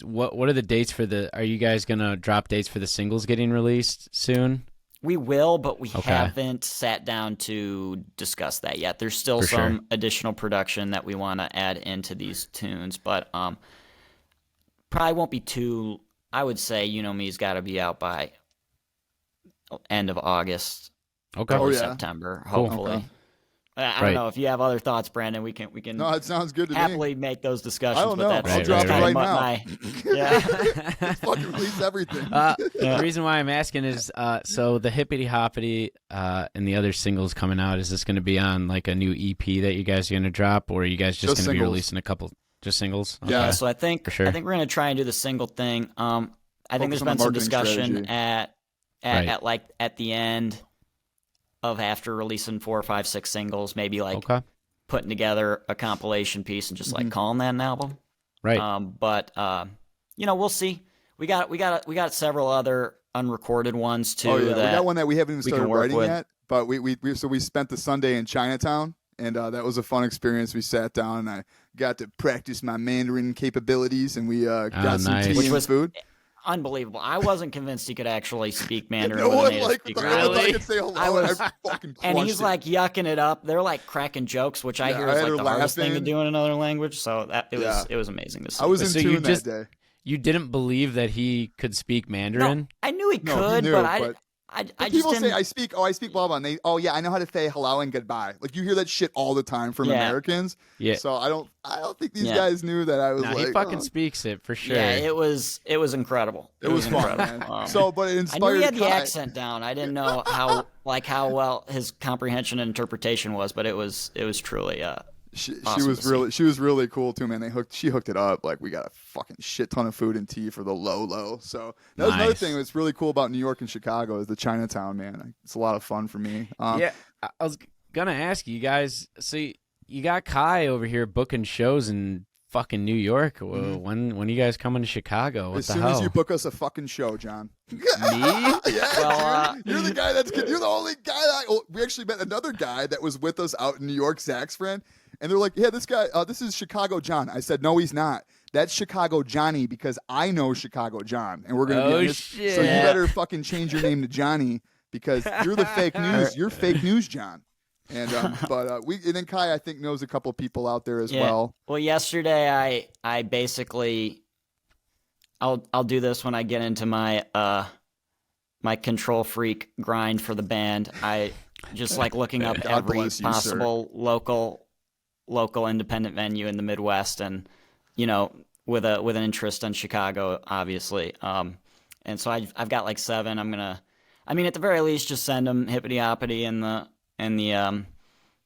what are the dates for the? Are you guys gonna drop dates for the singles getting released soon? We will, but we Okay. haven't sat down to discuss that yet. There's still For some sure. additional production that we want to add into these tunes, but probably won't be too. I would say You Know Me's got to be out by end of August, Okay. early yeah. September, Cool. hopefully. Okay. I Right. don't know if you have other thoughts, Brandon. We can No, it sounds good to me. happily make those discussions. I don't know. But that's I'll Right, drop right, it right my- now. yeah. Fucking release everything. The reason why I'm asking is, so the Hippity Hoppity and the other singles coming out, is this going to be on like a new EP that you guys are going to drop, or are you guys just going to be singles. releasing a couple, just singles? Yeah. Yeah, so I think For sure. we're gonna try and do the single thing. I think Focus there's on the been some marketing discussion strategy. at the end of after releasing 4 or 5, 6 singles, maybe like Okay. putting together a compilation piece and just like calling that an album. Right. But we'll see. We got several other unrecorded ones too. Oh yeah, we that got one that we haven't even we can started work writing with. yet. But we spent the Sunday in Chinatown, and that was a fun experience. We sat down and I got to practice my Mandarin capabilities, and we got some nice. tea Which and was food. Unbelievable. I wasn't convinced he could actually speak Mandarin No with a one native like speaker. Really? I could say hello. I was- I fucking crushed And he's it. like yucking it up. They're like cracking jokes, which I Yeah, hear I is had like her the hardest thing to laughing. do in another language. So that it Yeah. was amazing to see. I was in So you tune just- that day. You didn't believe that he could speak no, Mandarin? I knew he No, he could, knew, but but- I But just people didn't. say I speak blah blah, and they yeah, I know how to say hello and goodbye. Like you hear that shit all the time from Yeah. Americans. Yeah. So I don't think these Yeah. guys knew that I was No, like. he fucking oh. speaks it for sure. Yeah, it was incredible. It was fun, incredible. man. So, but it I inspired. knew he had the Kai. accent down. I didn't know how well his comprehension and interpretation was, but it was truly She awesome was to see. really cool too, man. She hooked it up. Like we got a fucking shit ton of food and tea for the low. So that was another Nice. thing that's really cool about New York and Chicago is the Chinatown, man. It's a lot of fun for me. Yeah, I was gonna ask you guys. See, you got Kai over here booking shows in fucking New York. Well, when are you guys coming to Chicago? What As the soon hell? as you book us a fucking show, John. Me? Yeah, Well, dude. You're the guy you're the only guy we actually met another guy that was with us out in New York, Zach's friend, and they're like, yeah, this guy, this is Chicago John. I said, no, he's not. That's Chicago Johnny because I know Chicago John, and we're gonna be Oh, on this. shit. So you better fucking change your name to Johnny because you're the fake news. You're fake news, John. And and then Kai I think knows a couple people out there as well. Well, yesterday I basically I'll do this when I get into my my control freak grind for the band. I just like looking up God every bless you, possible local independent venue in the Midwest, and with an interest in Chicago, obviously. And so I've got like 7. At the very least, just send them Hippity Hoppity and the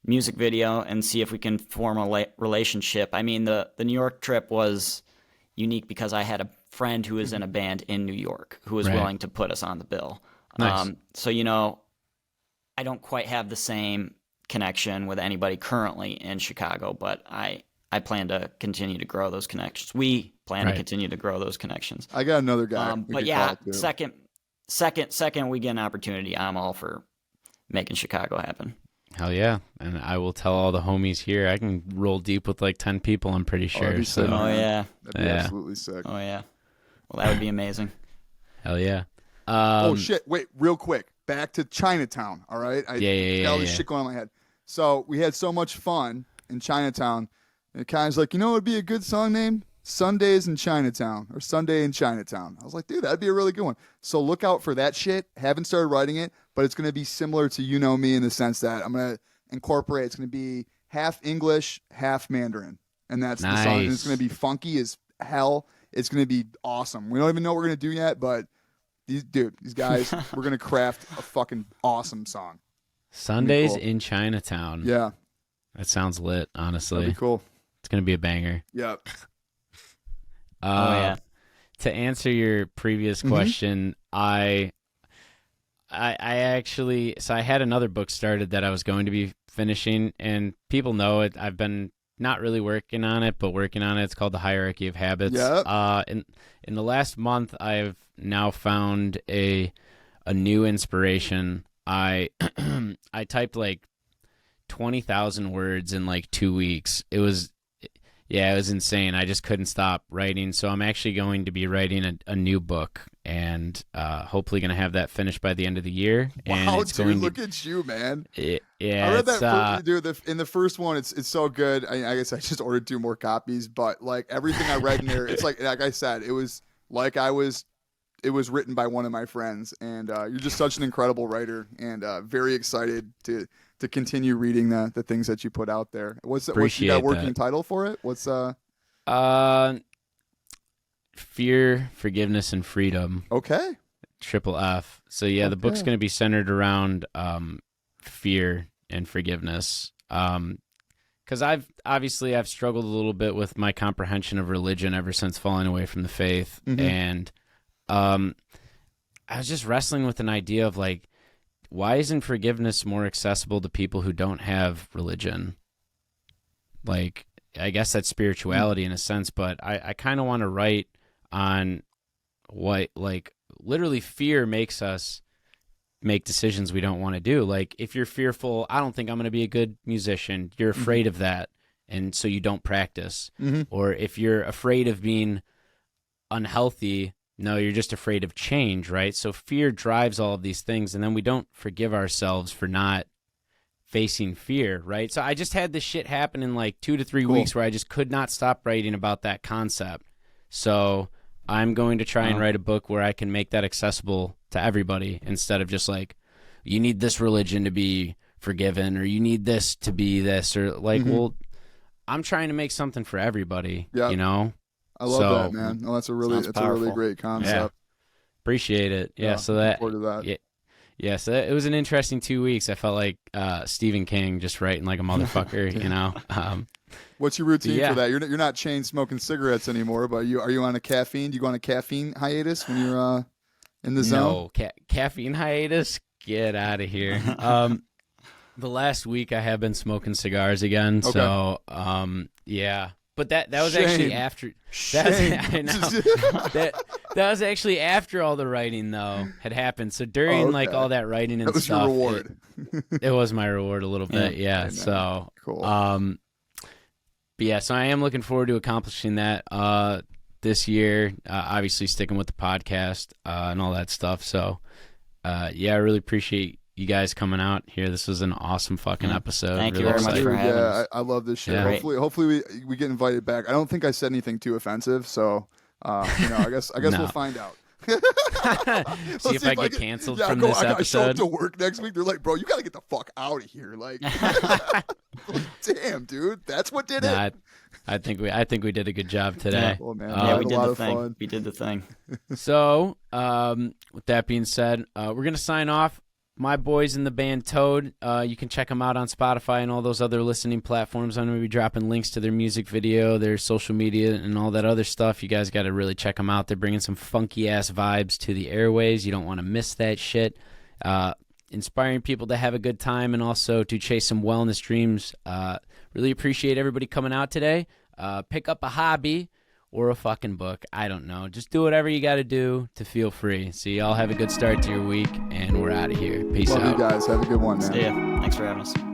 music video and see if we can form a relationship. I mean, the New York trip was unique because I had a friend who was in a band in New York who was Right. willing to put us on the bill. Nice. So I don't quite have the same connection with anybody currently in Chicago, but I plan to continue to grow those connections. We plan Right. to continue to grow those connections. I got another guy. we But could yeah, call, too. second we get an opportunity, I'm all for making Chicago happen. Hell yeah. And I will tell all the homies here. I can roll deep with like 10 people, I'm pretty sure. that'd be So sick. Oh man. yeah, That'd be Yeah. absolutely sick. oh yeah. Well, that would be amazing. hell yeah. Oh shit! Wait, real quick. Back to Chinatown. All right. Yeah, got all this yeah. shit going on in my head. So we had so much fun in Chinatown. And Kai's like, what would be a good song name? Sundays in Chinatown or Sunday in Chinatown. I was like, dude, that'd be a really good one. So look out for that shit. Haven't started writing it, but it's going to be similar to You Know Me in the sense that I'm going to incorporate. It's going to be half English, half Mandarin, and that's the song. And it's Nice. going to be funky as hell. It's going to be awesome. We don't even know what we're going to do yet, but these guys, we're going to craft a fucking awesome song. Sundays cool. in Chinatown. Yeah, That sounds lit, that'd honestly. be cool. It's going to be a banger. Yeah. Oh yeah. To answer your previous Mm-hmm. question, I actually, so I had another book started that I was going to be finishing, and people know it. I've been not really working on it, but working on it. It's called The Hierarchy of Habits. Yep. In the last month, I've now found a new inspiration. I I typed like 20,000 words in like 2 weeks. It was, Yeah, it was insane. I just couldn't stop writing. So I'm actually going to be writing a new book, and hopefully going to have that finished by the end of the year. And Wow, it's dude, look at you, man. yeah, I read it's, that in the first one. It's so good. I guess I just ordered 2 more copies, but like everything I read in there, it's like I said, it was written by one of my friends, and you're just such an incredible writer, and very excited to continue reading the things that you put out there. What's you got a working title for it? What's Fear, Forgiveness, and Freedom. Okay. Triple F. So yeah, the book's going to be centered around fear and forgiveness. Because I've struggled a little bit with my comprehension of religion ever since falling away from the faith, and I was just wrestling with an idea of like, why isn't forgiveness more accessible to people who don't have religion? Like, I guess that's spirituality in a sense, but I kind of want to write on what, like, literally fear makes us make decisions we don't want to do. Like, if you're fearful, I don't think I'm going to be a good musician. You're afraid of that, and so you don't practice. Or if you're afraid of being unhealthy, no, you're just afraid of change, right? So fear drives all of these things, and then we don't forgive ourselves for not facing fear, right? So I just had this shit happen in like 2 to 3 weeks where I just could not stop writing about that concept. So I'm going to try and write a book where I can make that accessible to everybody, instead of just like, you need this religion to be forgiven, or you need this to be this, or like, well, I'm trying to make something for everybody, you know? I love that, man. Oh, that's a really great concept. Yeah. Appreciate it. Yeah, so that, yeah, so it was an interesting 2 weeks. I felt like Stephen King, just writing like a motherfucker, you know. What's your routine for that? You're not chain smoking cigarettes anymore, but are you on a caffeine? Do you go on a caffeine hiatus when you're in the zone? No, caffeine hiatus. Get out of here. The last week I have been smoking cigars again. Okay. So yeah. But that was actually after. I know. that was actually after all the writing though had happened. So during like all that writing and that was stuff, your reward. it was my reward a little bit. Yeah. So cool. But yeah, so I am looking forward to accomplishing that this year. Obviously sticking with the podcast and all that stuff. So yeah, I really appreciate you guys coming out here. This was an awesome fucking episode. Thank you very much for having us. I love this shit. Yeah. Hopefully we get invited back. I don't think I said anything too offensive, so I guess we'll find out. See if I get canceled from this episode. I show up to work next week. They're like, bro, you got to get the fuck out of here. Like, damn, dude, that's what did it. I think we did a good job today. Well, man, we did the thing. Fun. We did the thing. So, with that being said, we're gonna sign off. My boys in the band TOED, you can check them out on Spotify and all those other listening platforms. I'm going to be dropping links to their music video, their social media, and all that other stuff. You guys got to really check them out. They're bringing some funky-ass vibes to the airways. You don't want to miss that shit. Inspiring people to have a good time and also to chase some wellness dreams. Really appreciate everybody coming out today. Pick up a hobby or a fucking book. I don't know. Just do whatever you got to do to feel free. So y'all have a good start to your week, and we're out of here. Peace out. Love you guys. Have a good one, man. See ya. Thanks for having us.